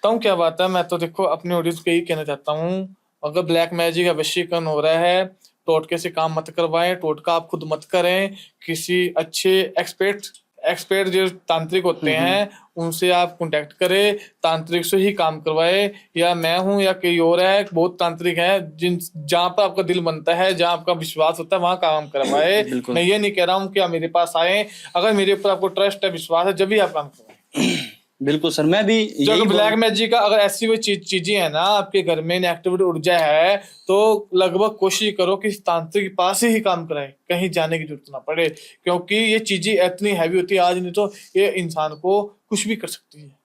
तो क्या बात है, मैं तो देखो अपने ऑडियंस को यही कहना चाहता हूँ, अगर ब्लैक मैजिक या वशीकरण हो रहा है, टोटके से काम मत करवाएं, टोटका आप खुद मत करें। किसी अच्छे एक्सपर्ट जो तांत्रिक होते हैं, उनसे आप कांटेक्ट करें, तांत्रिक से ही काम करवाए। या मैं हूं या कोई और है, बहुत तांत्रिक है, जहां पर आपका दिल बनता है, जहां आपका विश्वास होता है, वहां काम करवाए। मैं ये नहीं कह रहा हूँ कि आप मेरे पास आए, अगर मेरे ऊपर आपको ट्रस्ट है, विश्वास है, जब भी आप काम करवाए। बिल्कुल सर, मैं भी जो यही ब्लैक मैजिक का अगर ऐसी कोई चीजें है ना आपके घर में नेगेटिविटी ऊर्जा है तो लगभग कोशिश करो कि तांत्रिक के पास ही काम कराए, कहीं जाने की जरूरत ना पड़े, क्योंकि ये चीजें इतनी हैवी होती है आज, नहीं तो ये इंसान को कुछ भी कर सकती है,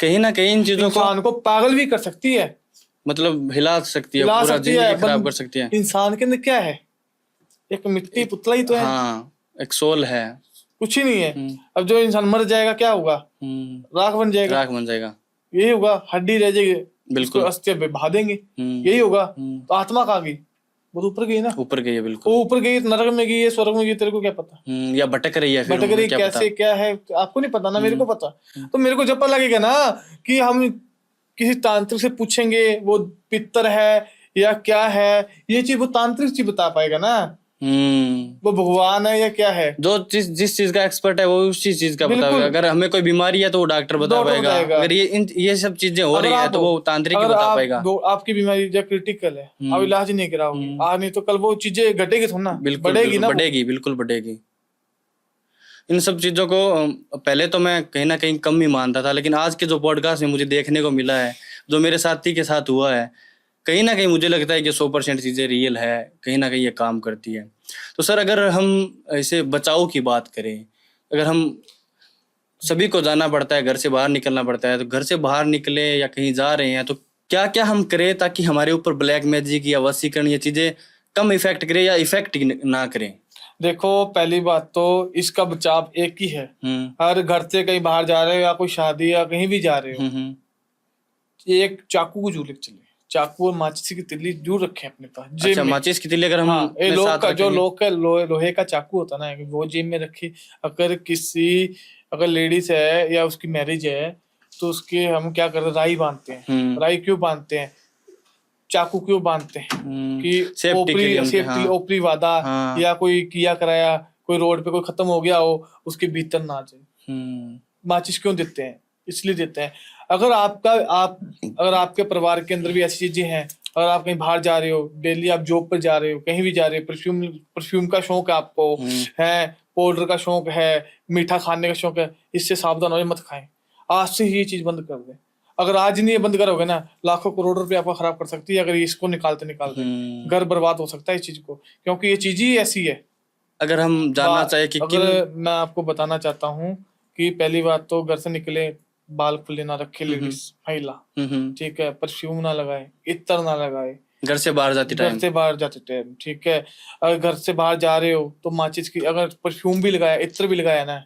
कहीं ना कहीं इन चीजों इंसान को पागल भी कर सकती है, मतलब हिला सकती है, हिला पूरा सकती है, जिंदगी खराब कर सकती है। इंसान के अंदर क्या है, एक मिट्टी पुतला ही तो है, हाँ, एक सोल है, कुछ ही नहीं है। अब जो इंसान मर जाएगा क्या होगा, राख बन जाएगा, राख बन जाएगा, यही होगा, हड्डी रह जाएगी, बिल्कुल अस्थियां बहा देंगे, यही होगा। तो आत्मा कहाँ गई, वो ऊपर गई ना, ऊपर गई है, बिल्कुल वो ऊपर गई, नरक में गई है, स्वर्ग में गई, तेरे को क्या पता, या भटक रही है, फिर भटक रही क्या कैसे पता। क्या है आपको नहीं पता ना, मेरे को पता। तो मेरे को जब पता लगेगा ना कि हम किसी तांत्रिक से पूछेंगे वो पितर है या क्या है, ये चीज वो तांत्रिक चीज बता पाएगा ना, वो भगवान है या क्या है, जो जिस चीज का एक्सपर्ट है वो उसी चीज का बताएगा। अगर हमें कोई बीमारी है तो वो डॉक्टर बता पाएगा, अगर ये सब चीजें हो रही है तो वो तांत्रिक ही बता पाएगा। आपकी बीमारी जो क्रिटिकल है, अब इलाज नहीं कराओगे आज, नहीं तो कल वो चीजें घटेगी थोड़ा ना, बढ़ेगी ना, बढ़ेगी, बिल्कुल बढ़ेगी। इन सब चीजों को पहले तो मैं कहीं ना कहीं कम ही मानता था, लेकिन आज के जो पॉडकास्ट में मुझे देखने को मिला है, जो मेरे साथी के साथ हुआ है, कहीं ना कहीं मुझे लगता है कि 100% चीजें रियल है, कहीं ना कहीं ये काम करती है। तो सर अगर हम ऐसे बचाव की बात करें, अगर हम सभी को जाना पड़ता है, घर से बाहर निकलना पड़ता है, तो घर से बाहर निकले या कहीं जा रहे हैं तो क्या क्या हम करें ताकि हमारे ऊपर ब्लैक मैजिक या वशीकरण ये चीजें कम इफेक्ट करे या इफेक्ट ना करें। देखो पहली बात तो इसका बचाव एक ही है, अगर घर से कहीं बाहर जा रहे हो या कोई शादी या कहीं भी जा रहे हो, एक चाकू को जरूर चले, चाकू और माचिस की तिल्ली जरूर रखें अपने पास। अच्छा, माचिस की तिल्ली अगर हम लोहे का चाकू होता है ना, वो जेब में रखे। अगर लेडीज है या उसकी मैरिज है तो उसके हम क्या करते हैं, राई बांधते हैं। राई क्यों बांधते हैं, चाकू क्यों बांधते हैं कि सेफ्टी ओपरी वादा, या कोई किया कराया, कोई रोड पे कोई खत्म हो गया हो उसके भीतर ना आ जाए। माचिस क्यों देते हैं, इसलिए देते हैं अगर आपके परिवार के अंदर भी ऐसी चीजें हैं, अगर आप कहीं बाहर जा रहे हो, डेली आप जॉब पर जा रहे हो, कहीं भी जा रहे हो, परफ्यूम का शौक है आपको, है पाउडर का शौक है, मीठा खाने का शौक है, इससे सावधान हो, मत खाएं, आज से ही ये चीज बंद कर दें। अगर आज नहीं ये बंद करोगे ना, लाखों करोड़ रुपए आपको खराब कर सकती है, अगर इसको निकालते घर बर्बाद हो सकता है इस चीज को, क्योंकि ये चीज ही ऐसी है। अगर हम जानना चाहे कि मैं आपको बताना चाहता हूँ कि पहली बात तो घर से निकले बाल खुले ना रखे लेडीज महिला, ठीक है, परफ्यूम ना लगाए, इत्र ना लगाए घर से बाहर जाते टाइम, ठीक है। अगर घर से बाहर जा रहे हो तो माचिस की, अगर परफ्यूम भी लगाया, इत्र भी लगाया ना,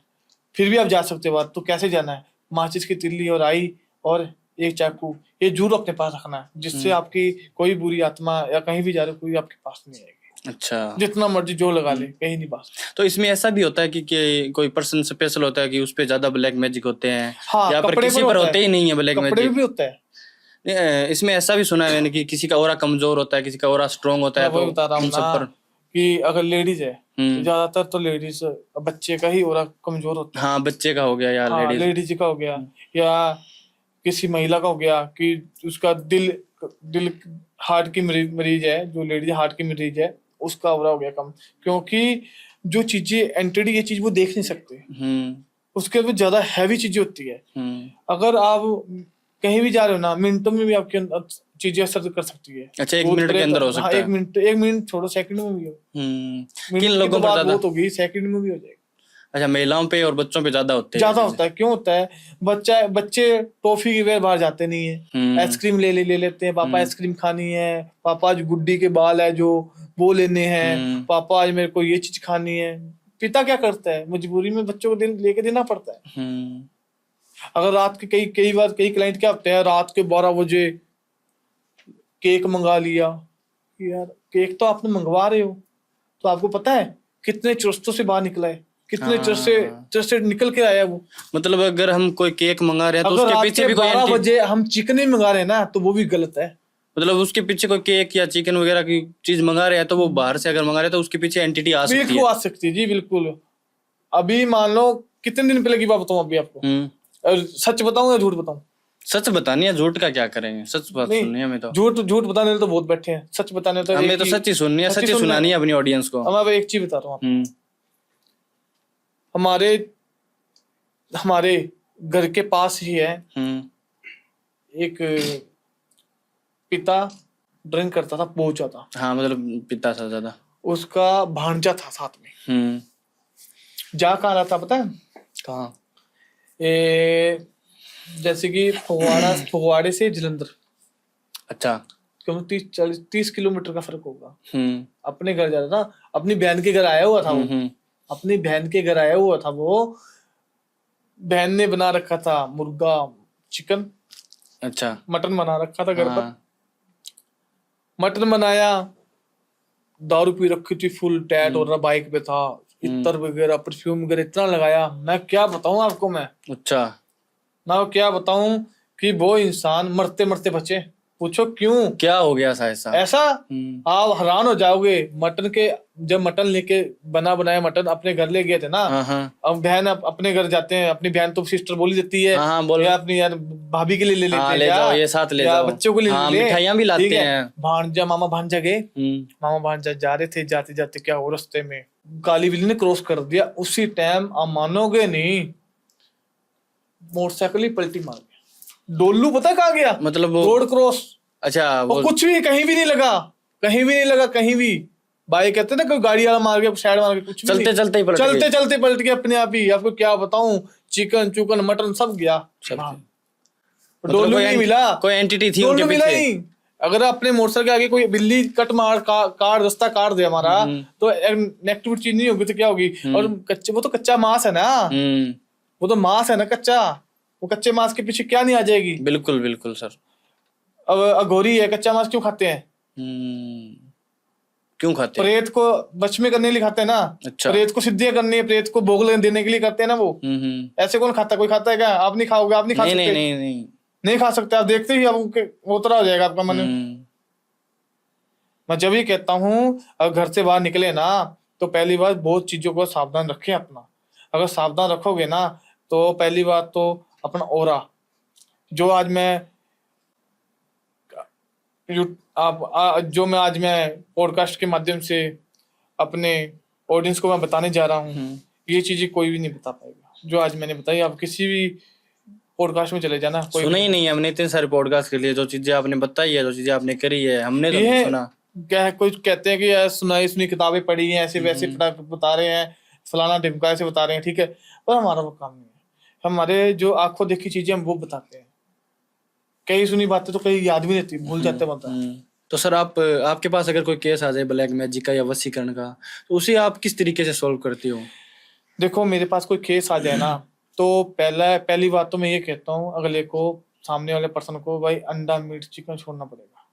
फिर भी आप जा सकते हो, तो कैसे जाना है, माचिस की तिल्ली और आई और एक चाकू, ये जरूर अपने पास रखना है, जिससे आपकी कोई बुरी आत्मा या कहीं भी जा रहे कोई आपके पास नहीं आएगी। अच्छा, जितना मर्जी जो लगा ले, कहीं नहीं पास। तो इसमें ऐसा भी होता है कि कोई पर्सन स्पेशल होता है कि उस पे ज्यादा ब्लैक मैजिक होते हैं, या पर किसी पर होते ही नहीं है ब्लैक मैजिक, कपड़े भी होता है। इसमें ऐसा भी सुना है मैंने कि किसी का ऑरा कमजोर होता है, किसी का ऑरा स्ट्रांग होता है, तो बता रहा हूँ ना कि अगर लेडीज है, ज्यादातर तो लेडीज, बच्चे का ही ऑरा कमजोर होता है। हाँ, बच्चे का हो गया या लेडीज का हो गया, या किसी महिला का हो गया कि उसका दिल हार्ट की मरीज है, जो लेडीज हार्ट की मरीज है, उसका ऑरा हो गया कम, क्योंकि जो चीजें एंटिटी, ये चीज वो देख नहीं सकते, उसके भी ज्यादा हैवी चीजें होती है। अगर आप कहीं भी जा रहे हो ना, मिनटों में भी आपके अंदर चीजें असर कर सकती है। अच्छा, 1 मिनट के अंदर हो सकता है। 1 मिनट छोड़ो, सेकंड में भी हो। किन लोगों पर ज्यादा होगी, सेकंड में भी हो जाएगी। अच्छा, महिलाओं पे और बच्चों पे ज्यादा होता है। क्यों होता है, बच्चे टॉफी की वजह बाहर जाते नहीं है, आइसक्रीम ले लेते हैं, पापा आइसक्रीम खानी है, पापा आज गुड्डी के बाल है जो वो लेने हैं, पापा आज मेरे को ये चीज खानी है। पिता क्या करता है, मजबूरी में बच्चों को लेके देना पड़ता है। अगर रात के कई बार कई क्लाइंट क्या होते हैं, रात के 12 बजे केक मंगा लिया, यार केक तो आपने मंगवा रहे हो, तो आपको पता है कितने चुस्तों से बाहर निकला है, कितने चर्च से निकल के आया वो। मतलब अगर हम कोई केक मंगा रहे हैं तो उसके पीछे भी 12 बजे हम चिकन ही मंगा रहे हैं ना, तो वो भी गलत है। मतलब उसके पीछे कोई केक या चिकन वगैरह की चीज मंगा रहे हैं तो वो बाहर से अगर मंगा रहे हैं तो उसके पीछे एंटिटी आ सकती है। जी बिल्कुल। अभी मान लो कितने दिन पहले की बात बताऊं अभी आपको, सच बताऊं या झूठ बताऊं? सच बतानी है, झूठ का क्या करेंगे, सच बात सुननी है हमें तो। झूठ बताने तो बहुत बैठे हैं, सच बताने तो हमें तो सच ही सुननी है, सच ही सुनानी है अपनी ऑडियंस को। मैं एक चीज बता रहा हूँ, हमारे घर के पास ही है, एक पिता ड्रिंक करता था बहुत ज्यादा। हाँ मतलब पिता था ज्यादा। उसका भांजा था साथ में। जा कहाँ रहा था पता है? कहाँ? जैसे कि फगवाड़े से जलंधर। अच्छा। क्योंकि 30 किलोमीटर का फर्क होगा। अपने घर जा रहा था, अपनी बहन के घर आया हुआ था वो। अपनी बहन के घर आया हुआ था वो। बहन ने बना रखा था मुर्गा चिकन। अच्छा। मटन बना रखा था घर पर। मटन बनाया, दारू पी रखी थी फुल टैट, और बाइक पे था, इत्र वगैरह परफ्यूम वगैरह इतना लगाया, मैं क्या बताऊं आपको। मैं अच्छा। मैं क्या बताऊं कि वो इंसान मरते मरते बचे। पूछो क्यों, क्या हो गया ऐसा? आप हैरान हो जाओगे। मटन के जब मटन लेके बना बनाया मटन अपने घर ले गए थे ना। अब बहन अपने घर जाते हैं, अपनी बहन तो सिस्टर बोली देती है, या अपनी यार भाभी के लिए ले लेते हैं, ले जाओ, ये साथ ले जाओ, बच्चों को ले ले, मिठाइयां भी लाते हैं। भांजा मामा भांजा गए, मामा भांजा जा रहे थे, जाते जाते क्या हो, रास्ते में काली बिल्ली ने क्रॉस कर दिया। उसी टाइम आप मानोगे नहीं, मोटरसाइकिल ही पलटी मार गया। डोलू पता कहाँ गया? मतलब रोड क्रॉस। अच्छा। वो कुछ भी कहीं भी नहीं लगा, कहीं भी नहीं लगा, कहीं भी। भाई कहते ना कोई गाड़ी वाला मार गया, साइड मार गया, कुछ भी चलते चलते ही पलट गया अपने आप ही। आपको क्या बताऊं, चिकन चुकन मटन सब गया। डोलू नहीं मिला, कोई एंटिटी थी उनके पीछे। नहीं, अगर अपने मोटरसाइकिल के आगे कोई बिल्ली कट मार कार रास्ता काट दे हमारा, तो नेगेटिव चीज नहीं होगी तो क्या होगी? और कच्चे, वो तो कच्चा मांस है ना, वो तो मांस है ना कच्चा, वो कच्चे मांस के पीछे क्या नहीं आ जाएगी? बिल्कुल बिल्कुल सर। अब अघोरी है, कच्चा मांस क्यों खाते हैं? क्यों खाते हैं? प्रेत को बच में करने के लिए खाते हैं ना। अच्छा। प्रेत को सिद्धियां करनी है, प्रेत को भोग देने के लिए करते हैं ना वो। ऐसे कौन खाता? कोई खाता है क्या? आप नहीं खाओगे, आप नहीं खा सकते। नहीं खा सकते, आप देखते ही आपको उतरा हो जाएगा आपका मन। मैं जब ही कहता हूँ अगर घर से बाहर निकले ना, तो पहली बात बहुत चीजों को सावधान रखें अपना। अगर सावधान रखोगे ना, तो पहली बात तो अपना ऑरा, जो आज मैं आज मैं पॉडकास्ट के माध्यम से अपने ऑडियंस को मैं बताने जा रहा हूँ, ये चीजें कोई भी नहीं बता पाएगा जो आज मैंने बताई। आप किसी भी पॉडकास्ट में चले जाना, कोई सुना ही नहीं हमने इतने सारे पॉडकास्ट के लिए। जो चीजें आपने बताई है, जो चीजें आपने करी है, हमने तो नहीं सुना। क्या कुछ कहते हैं कि यार सुनी किताबें पढ़ी हैं, ऐसे वैसे बता रहे हैं, फलाना ढिमका ऐसे बता रहे हैं, ठीक है, पर हमारा वो काम नहीं है। हमारे जो आंखों देखी चीजें हम वो बताते हैं। कई सुनी बातें तो कई याद भी नहीं रहती, भूल जाते बता। तो सर आपके पास अगर कोई केस आ जाए ब्लैक मैजिक का या वशीकरण का, तो उसे आप किस तरीके से सॉल्व करती हो? देखो, मेरे पास कोई केस आ जाए ना, तो पहली बात तो मैं ये कहता हूँ अगले को, सामने वाले पर्सन को, भाई अंडा मीट चिकन छोड़ना पड़ेगा।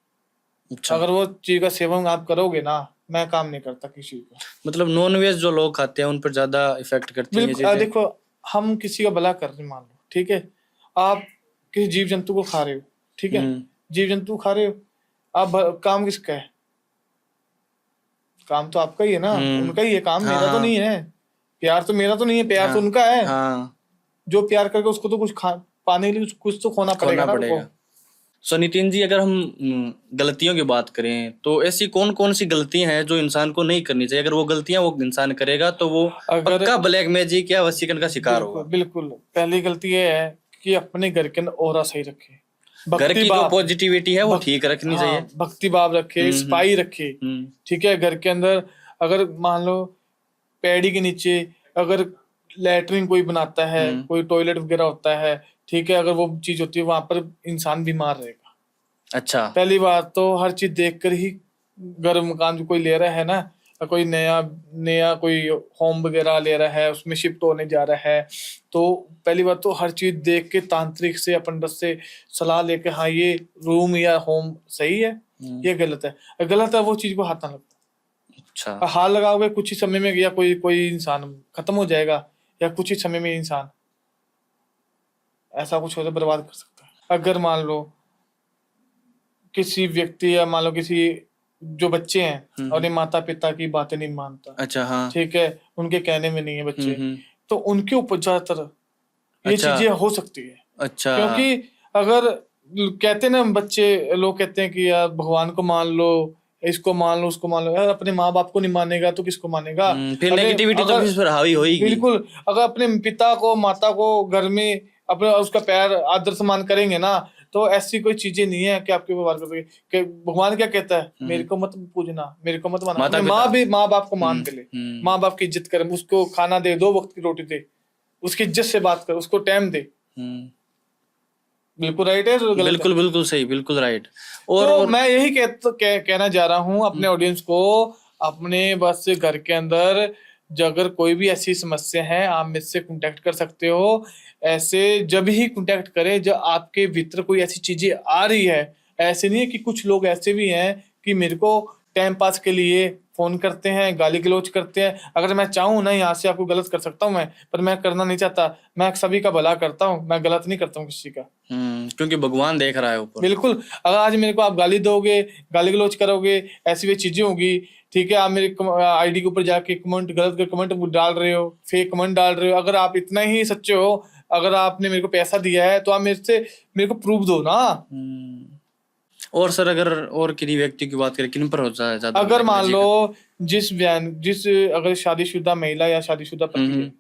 अच्छा। अगर वो चीज का सेवन आप करोगे ना, मैं काम नहीं करता किसी को। मतलब नॉन वेज जो लोग खाते हैं उन पर ज्यादा इफेक्ट करती है चीजें। देखो, हम किसी का भला कर रहे, मान लो, ठीक है, आप किसी जीव जंतु को खा रहे हो, ठीक है, जीव जंतु खा रहे हो आप, काम किसका है? काम तो आपका ही है ना, उनका ही है काम। मेरा तो नहीं है। प्यार तो मेरा तो नहीं है, प्यार तो उनका है। जो प्यार करके उसको तो कुछ पाने के लिए कुछ तो खोना पड़ेगा। सो नितिन जी, अगर हम गलतियों की बात करें तो ऐसी कौन कौन सी गलतियां हैं जो इंसान को नहीं करनी चाहिए? अगर वो गलतियां वो इंसान करेगा तो वो पक्का ब्लैक मैजिक या वशीकरण का शिकार होगा। बिल्कुल। पहली गलती ये है कि अपने घर के अंदर ऑरा सही रखे, घर की जो पॉजिटिविटी है वो ठीक रखनी चाहिए, भक्ति भाव रखे, स्पाई रखे, ठीक है। घर के अंदर अगर मान लो पैड़ी के नीचे अगर लैट्रिन कोई बनाता है, कोई टॉयलेट वगैरह होता है, ठीक है, अगर वो चीज होती है वहां पर इंसान बीमार रहेगा। अच्छा। पहली बात तो हर चीज देखकर ही, घर मकान जो कोई ले रहा है ना, कोई नया कोई होम वगैरह ले रहा है, उसमें शिफ्ट होने जा रहा है, तो पहली बात तो हर चीज देख के तांत्रिक से पंडित से सलाह लेके, हाँ ये रूम या होम सही है, ये गलत है। गलत है वो चीज को हाथ ना लगता। अच्छा। हाथ लगाओगे कुछ ही समय में, या कोई इंसान खत्म हो जाएगा, या कुछ ही समय में इंसान ऐसा कुछ हो तो बर्बाद कर सकता है। अगर मान लो किसी व्यक्ति, या मान लो किसी जो बच्चे हैं और माता पिता की बातें नहीं मानता, अच्छा, हाँ, ठीक है, उनके कहने में नहीं है बच्चे, तो उनके ऊपर ज्यादातर ये चीजें हो सकती है। अच्छा। क्योंकि अगर कहते ना बच्चे, लोग कहते हैं कि यार भगवान को मान लो, इसको मान लो, उसको मान लो, यार अपने माँ बाप को नहीं मानेगा तो किसको मानेगा? फिर नेगेटिविटी तो फिर हावी होगी। बिल्कुल। अगर अपने पिता को, माता को घर में अपने उसका प्यार आदर सम्मान करेंगे ना, तो ऐसी कोई चीजें नहीं है कि आपके ऊपर वार कर सके। कि भगवान क्या कहता है, मेरे को मत पूजना, मेरे को मत माना। माँ बाप को मान के ले, माँ बाप की इज्जत कर, उसको खाना दे, 2 वक्त की रोटी दे, उसकी इज्जत से बात कर, उसको टाइम दे। बिल्कुल राइट है, तो बिल्कुल बिल्कुल सही, बिल्कुल राइट। और मैं यही कहना चाह रहा हूँ अपने ऑडियंस को, अपने बस घर के अंदर जो अगर कोई भी ऐसी समस्या है, आप मुझसे कांटेक्ट कर सकते हो। ऐसे जब ही कांटेक्ट करें जब आपके भीतर कोई ऐसी चीजें आ रही है। ऐसे नहीं है कि कुछ लोग ऐसे भी हैं कि मेरे को टाइम पास के लिए फोन करते हैं, गाली गलौज करते हैं। अगर मैं चाहूँ ना यहाँ से आपको गलत कर सकता हूँ मैं, पर मैं करना नहीं चाहता। मैं सभी का भला करता हूँ, मैं गलत नहीं करता हूँ किसी का। क्योंकि भगवान देख रहा है ऊपर। बिल्कुल। अगर आज मेरे को आप गाली दोगे, गाली गलौज करोगे, ऐसी भी चीजें होगी, ठीक है, आप मेरे आईडी के ऊपर जाके कमेंट, गलत कमेंट डाल रहे हो, फेक कमेंट डाल रहे हो, अगर आप इतना ही सच्चे हो, अगर आपने मेरे को पैसा दिया है तो आप मेरे को प्रूफ दो ना। और सर अगर और किसी व्यक्ति की बात करें, किन पर होता है ज्यादा? अगर मान लो जिस अगर शादीशुदा महिला या शादीशुदा पति है,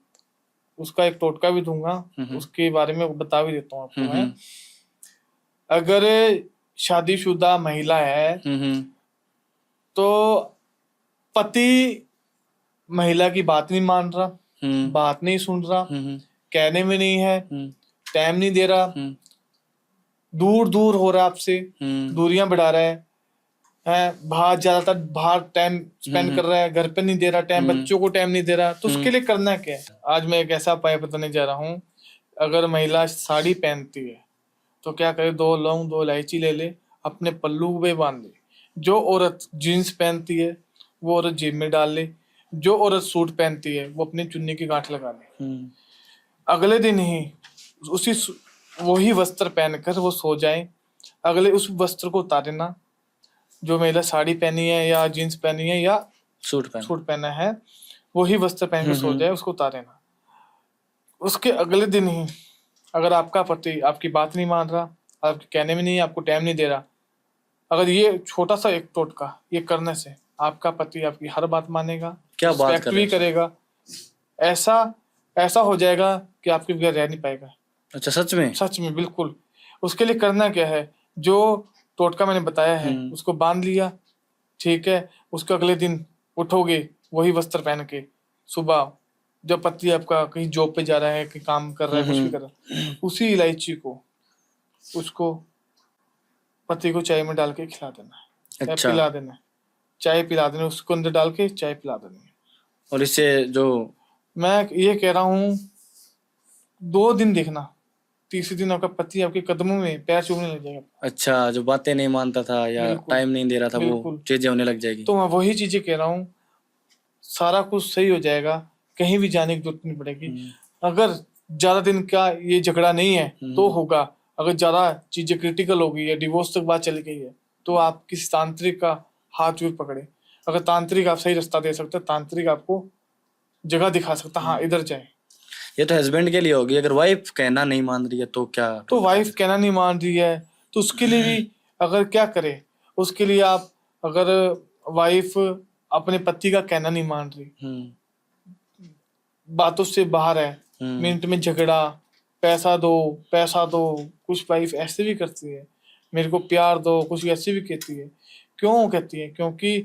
उसका एक टोटका भी दूंगा, उसके बारे में बता भी देता हूँ आपको मैं। अगर शादीशुदा महिला है तो पति महिला की बात नहीं मान रहा, बात नहीं सुन रहा, कहने में नहीं है, टाइम नहीं दे रहा, दूर दूर हो रहा है आपसे, दूरियां बढ़ा रहा है, बाहर ज्यादातर बाहर टाइम स्पेंड कर रहा है, घर पे नहीं दे रहा टाइम, बच्चों को टाइम नहीं दे रहा, तो उसके लिए करना क्या है? आज मैं एक ऐसा उपाय बताने जा रहा हूँ। अगर महिला साड़ी पहनती है तो क्या करे, 2 लौंग 2 इलायची ले ले, अपने पल्लू पे बांध ले। जो औरत जीन्स पहनती है वो औरत जेब में डाल ले। जो औरत सूट पहनती है वो अपनी चुन्नी की गांठ लगा ले। अगले दिन ही वही वस्त्र पहनकर वो सो जाए। अगले उस वस्त्र को उतारे ना, जो महिला साड़ी पहनी है या जीन्स पहनी है या सूट पहना है, वही वस्त्र पहनकर सो जाए, उसको उतारे ना। उसके अगले दिन ही अगर आपका पति आपकी बात नहीं मान रहा, आपके कहने में नहीं, आपको टाइम नहीं दे रहा, अगर ये छोटा सा एक टोटका ये करने से आपका पति आपकी हर बात मानेगा, क्या बात भी करेगा, ऐसा हो जाएगा कि आपके बगैर रह नहीं पाएगा। अच्छा, सच में? सच में, बिल्कुल। उसके लिए करना क्या है, जो टोटका मैंने बताया है उसको बांध लिया, ठीक है। उसके अगले दिन उठोगे वही वस्त्र पहन के, सुबह जब पति आपका कहीं जॉब पे जा रहा है, कहीं काम कर रहा है, कुछ भी कर रहा है, उसी इलायची को उसको पति को चाय में डाल के खिला देना है। अच्छा। पिला देना है, चाय पिला देना, उसको अंदर डाल के चाय पिला देनी है। और इससे जो मैं ये कह रहा हूँ 2 दिन देखना, तीसरे दिन आपका पति आपके कदमों में पैर चूमने लग जाएगा। अच्छा, जो बातें नहीं मानता था या टाइम नहीं दे रहा था, वो चीजें होने लग जाएगी। तो मैं वही चीजें कह रहा हूँ, सारा कुछ सही हो जाएगा, कहीं भी जाने की जरूरत नहीं पड़ेगी। अगर ज्यादा दिन का ये झगड़ा नहीं है तो होगा, अगर ज्यादा चीजें क्रिटिकल हो गई है, डिवोर्स तक बात चली गई है, तो आप किसी तांत्रिक का हाथ जरूर पकड़े। अगर तांत्रिक आप सही रास्ता दे सकते, तांत्रिक आपको जगह दिखा सकता, हाँ इधर जाए। ये तो हस्बैंड के लिए होगी। अगर वाइफ कहना नहीं मान रही है तो क्या? तो वाइफ कहना नहीं मान रही है तो उसके लिए भी अगर क्या करे, उसके लिए आप, अगर वाइफ अपने पति का कहना नहीं मान रही, बातों से बाहर है, मिनट में झगड़ा, पैसा दो, कुछ वाइफ ऐसे भी करती है, मेरे को प्यार दो, कुछ ऐसे भी कहती है। क्यों कहती है? क्योंकि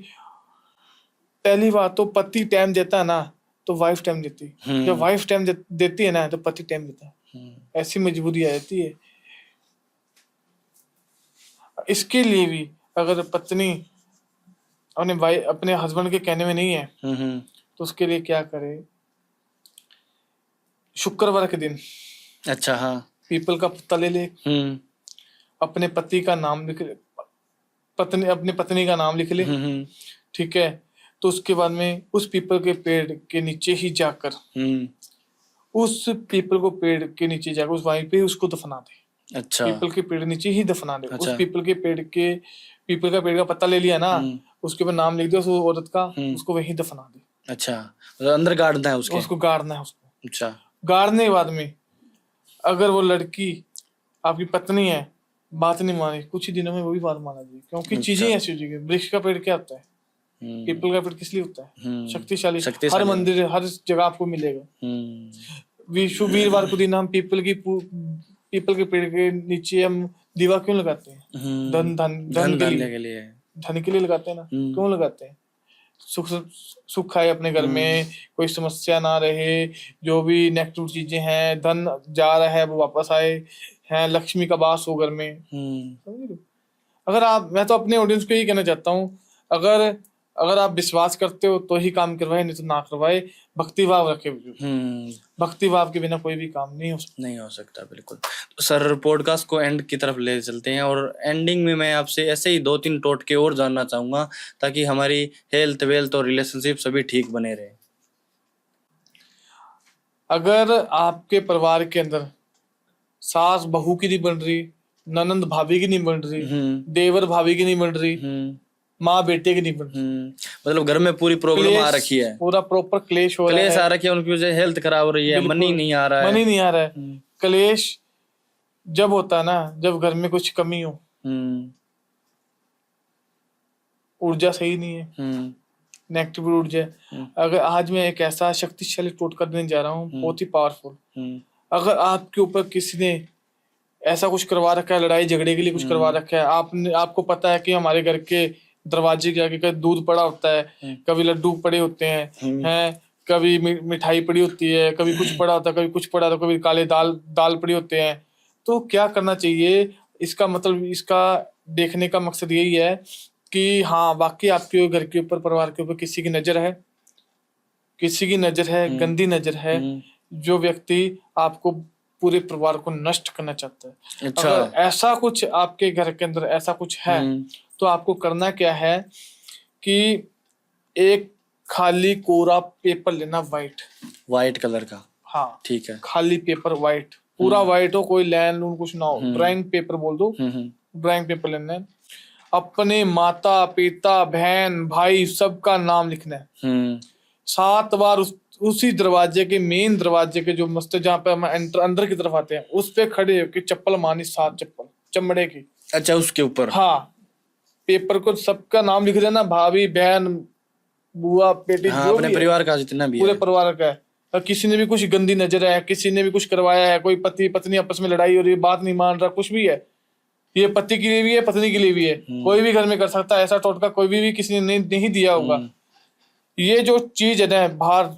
पहली बात तो पति टाइम देता है ना तो वाइफ टाइम देती है, जब वाइफ टाइम देती है ना तो पति टाइम देता है। ऐसी मजबूरी आ जाती है। इसके लिए भी अगर पत्नी अपने हस्बैंड के कहने में नहीं है तो उसके लिए क्या करे, शुक्रवार के दिन, अच्छा हाँ, पीपल का पत्ता ले ले, अपने पति का नाम लिख, अपने पत्नी का नाम लिख ले, ठीक है। तो उसके बाद में उस पीपल के पेड़ के नीचे ही जाकर, उस पीपल को पेड़ के नीचे जाकर उस वहीं पे उसको दफना दे। अच्छा, पीपल के पेड़ नीचे ही दफना दे। अच्छा। उस पीपल का पेड़ का पत्ता ले लिया ना, उसके ऊपर नाम लिख दे उस औरत का, उसको वहीं दफना दे। अच्छा, अंदर गाड़ना है उसको गाड़ना है उसको। अच्छा, गाड़ने के बाद में अगर वो लड़की आपकी पत्नी है, बात नहीं मानी, कुछ ही दिनों में वो भी बात माना जाएगी। क्योंकि चीजें ऐसी हो जाएगी। वृक्ष का पेड़ क्या होता है? पीपल का पेड़ किस लिए होता है? शक्तिशाली। हर मंदिर, हर जगह आपको मिलेगा। वीरवार को दिन हम पीपल की पीपल के पेड़ के नीचे हम दीवा क्यों लगाते हैं? धन धन धन के लिए धन के लिए लगाते हैं ना, क्यों लगाते हैं? सुख सुख आए अपने घर में, कोई समस्या ना रहे, जो भी नेगेटिव चीजें हैं, धन जा रहा है वो वापस आए, है लक्ष्मी का वास हो घर में। समझ रहे हो? अगर आप, मैं तो अपने ऑडियंस को यही कहना चाहता हूँ, अगर आप विश्वास करते हो तो ही काम करवाए, नहीं तो ना करवाए। भक्ति भाव रखे, भक्ति भाव के बिना कोई भी काम नहीं हो सकता। बिल्कुल। तो सर पॉडकास्ट को एंड की तरफ ले चलते हैं, और एंडिंग में मैं आपसे ऐसे ही 2-3 टोटके और जानना चाहूंगा ताकि हमारी हेल्थ वेल्थ और रिलेशनशिप सभी ठीक बने रहे। अगर आपके परिवार के अंदर सास बहू की नहीं बन रही, ननंद भाभी की नहीं बन रही, देवर भाभी की नहीं बन रही, माँ बेटे की नहीं बन रही, मतलब घर में पूरी प्रॉब्लम आ रखी है, पूरा प्रॉपर क्लेश हो रहा है, क्लेश आ रखी है, उनकी वजह से हेल्थ खराब हो रही है, मनी नहीं आ रहा है। क्लेश जब होता है ना, जब घर में कुछ कमी हो, ऊर्जा सही नहीं है, नेगेटिव ऊर्जा। अगर आज मैं एक ऐसा शक्तिशाली टोटका देने जा रहा हूँ, बहुत ही पावरफुल। अगर आपके ऊपर किसी ने ऐसा कुछ करवा रखा है, लड़ाई झगड़े के लिए कुछ करवा रखा है, आपको पता है कि हमारे घर के दरवाजे के आगे कभी दूध पड़ा होता है, कभी लड्डू पड़े होते हैं, कभी मिठाई पड़ी होती है, कभी कुछ पड़ा होता है, कभी कुछ पड़ा होता है, कभी काले दाल पड़ी होते हैं, तो क्या करना चाहिए? इसका मतलब, इसका देखने का मकसद यही है कि हाँ वाकई आपके घर के ऊपर, परिवार के ऊपर किसी की नजर है, गंदी नजर है, जो व्यक्ति आपको, पूरे परिवार को नष्ट करना चाहता है। अच्छा। अगर ऐसा कुछ आपके घर के अंदर ऐसा कुछ है, तो आपको करना क्या है कि एक खाली कोरा पेपर लेना, व्हाइट कलर का। हाँ ठीक है। खाली पेपर व्हाइट, पूरा व्हाइट हो, कोई लैंड लून कुछ ना हो, ड्राइंग पेपर बोल दो, ड्राइंग पेपर लेना है। अपने माता पिता बहन भाई सबका नाम लिखना है 7 बार। उसी दरवाजे के, मेन दरवाजे के जो मस्त, जहाँ पे हम अंदर की तरफ आते हैं, उस पे खड़े होकर चप्पल मारनी, 7 चप्पल चमड़े की। अच्छा, उसके ऊपर? हाँ, पेपर को सबका नाम लिख देना, भाभी बहन बुआ बेटी, हाँ, जो अपने भी परिवार का जितना भी पूरे है, परिवार का है। और किसी ने भी कुछ गंदी नजर है, किसी ने भी कुछ करवाया है, कोई पति पत्नी आपस में लड़ाई हो रही है, बात नहीं मान रहा, कुछ भी है, ये पति के लिए भी है, पत्नी के लिए भी है, कोई भी घर में कर सकता है ऐसा टोटका, कोई भी किसी ने नहीं दिया होगा। ये जो चीज है ना, बाहर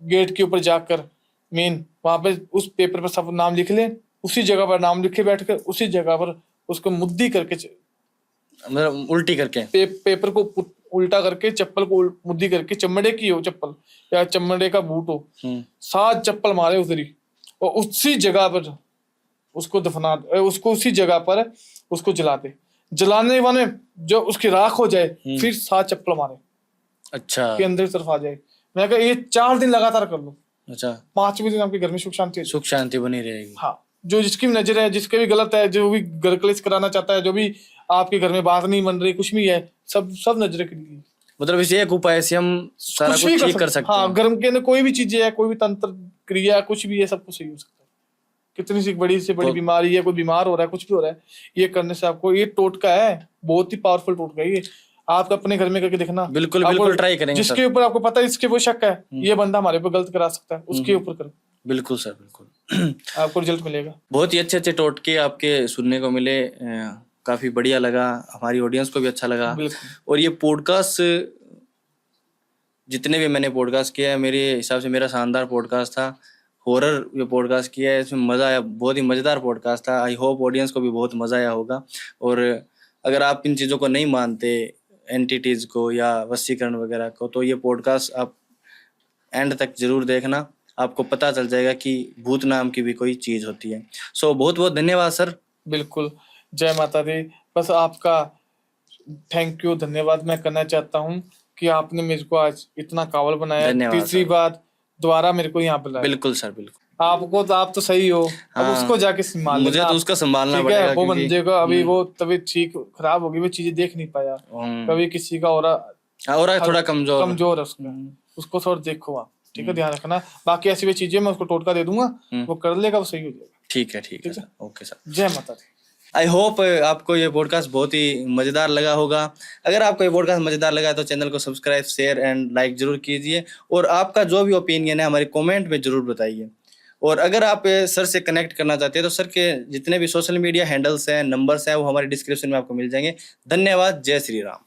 गेट के ऊपर जाकर मेन वहां पे उस पेपर पर सब नाम लिख ले, उसी जगह पर नाम लिखे बैठकर, उसी जगह पर उसको मुद्दी करके, मतलब उल्टी करके, पेपर को उल्टा करके, चप्पल को मुद्दी करके, चमड़े की हो चप्पल या चमड़े का बूट हो, 7 चप्पल मारे उधरी, और उसी जगह पर उसको दफना, उसको उसी जगह पर उसको जला दे। जलाने वाले जो उसकी राख हो जाए, फिर 7 चप्पल मारे, अच्छा, के अंदर की तरफ आ जाए। मैं कहा ये 4 दिन लगातार कर लो। अच्छा, 5वें दिन आपके घर में सुख शांति बनी रहेगी। हाँ, जो जिसकी भी नजर है, जिसके भी गलत है, जो भी घर क्लेश कराना चाहता है, जो भी आपके घर में बात नहीं बन रही, कुछ भी है, सब नजर के लिए, मतलब इसे एक उपाय से हम सारा कुछ ठीक कर सकते हैं। हाँ, घर के अंदर कोई भी चीजें है, कोई भी तंत्र क्रिया कुछ भी है, सब कुछ सही हो सकता है। कितनी सी बड़ी से बड़ी बीमारी है, कोई बीमार हो रहा है, कुछ भी हो रहा है, ये करने से आपको, ये टोटका है, बहुत ही पावरफुल टोटका है ये। आप अपने घर में करके देखना, बिल्कुल ट्राई करेंगे। जिसके ऊपर आपको पता है इसके वो शक है, ये बंदा हमारे ऊपर गलत करा सकता है, उसके ऊपर करो। बिल्कुल सर, बिल्कुल आपको रिजल्ट मिलेगा। बहुत ही अच्छे टोटके आपके सुनने को मिले, काफी बढ़िया लगा, हमारी ऑडियंस को भी अच्छा लगा। और ये पॉडकास्ट, जितने भी मैंने पॉडकास्ट किया है, मेरे हिसाब से मेरा शानदार पॉडकास्ट था। हॉरर ये पॉडकास्ट किया है, इसमें मजा आया, बहुत ही मजेदार पॉडकास्ट था। आई होप ऑडियंस को भी बहुत मजा आया होगा। और अगर आप इन चीजों को नहीं मानते, एंटिटीज को या वशीकरण वगैरह को, तो ये पॉडकास्ट आप एंड तक जरूर देखना, आपको पता चल जाएगा कि भूत नाम की भी कोई चीज होती है। सो बहुत बहुत धन्यवाद सर। बिल्कुल, जय माता दी। बस आपका थैंक यू, धन्यवाद मैं करना चाहता हूँ कि आपने मेरे को आज इतना काबिल बनाया, तीसरी बार दोबारा मेरे को यहाँ बुलाया। बिल्कुल सर, बिल्कुल। आपको तो, आप तो सही हो, अब उसको जाके संभाल लेना। मुझे तो उसका संभालना पड़ेगा, वो बंदे को अभी वो तबीयत ठीक खराब होगी, वो चीजें देख नहीं पाया, कभी किसी का और थोड़ा कमजोर है उसको थोड़ा देखो आप, ठीक है, ध्यान रखना। बाकी ऐसी भी चीजें मैं उसको टोटका दे दूंगा, वो कर लेगा, वो सही हो जाएगा। ठीक है सर, ओके सर, जय माता दी। आई होप आपको ये पॉडकास्ट बहुत ही मजेदार लगा होगा। अगर आपको ये पॉडकास्ट मजेदार लगा है तो चैनल को सब्सक्राइब, शेयर एंड लाइक जरूर कीजिए, और आपका जो भी ओपिनियन है हमारे कमेंट में जरूर बताइए। और अगर आप सर से कनेक्ट करना चाहते हैं तो सर के जितने भी सोशल मीडिया हैंडल्स हैं, नंबर्स हैं, वो हमारे डिस्क्रिप्शन में आपको मिल जाएंगे। धन्यवाद। जय श्री राम।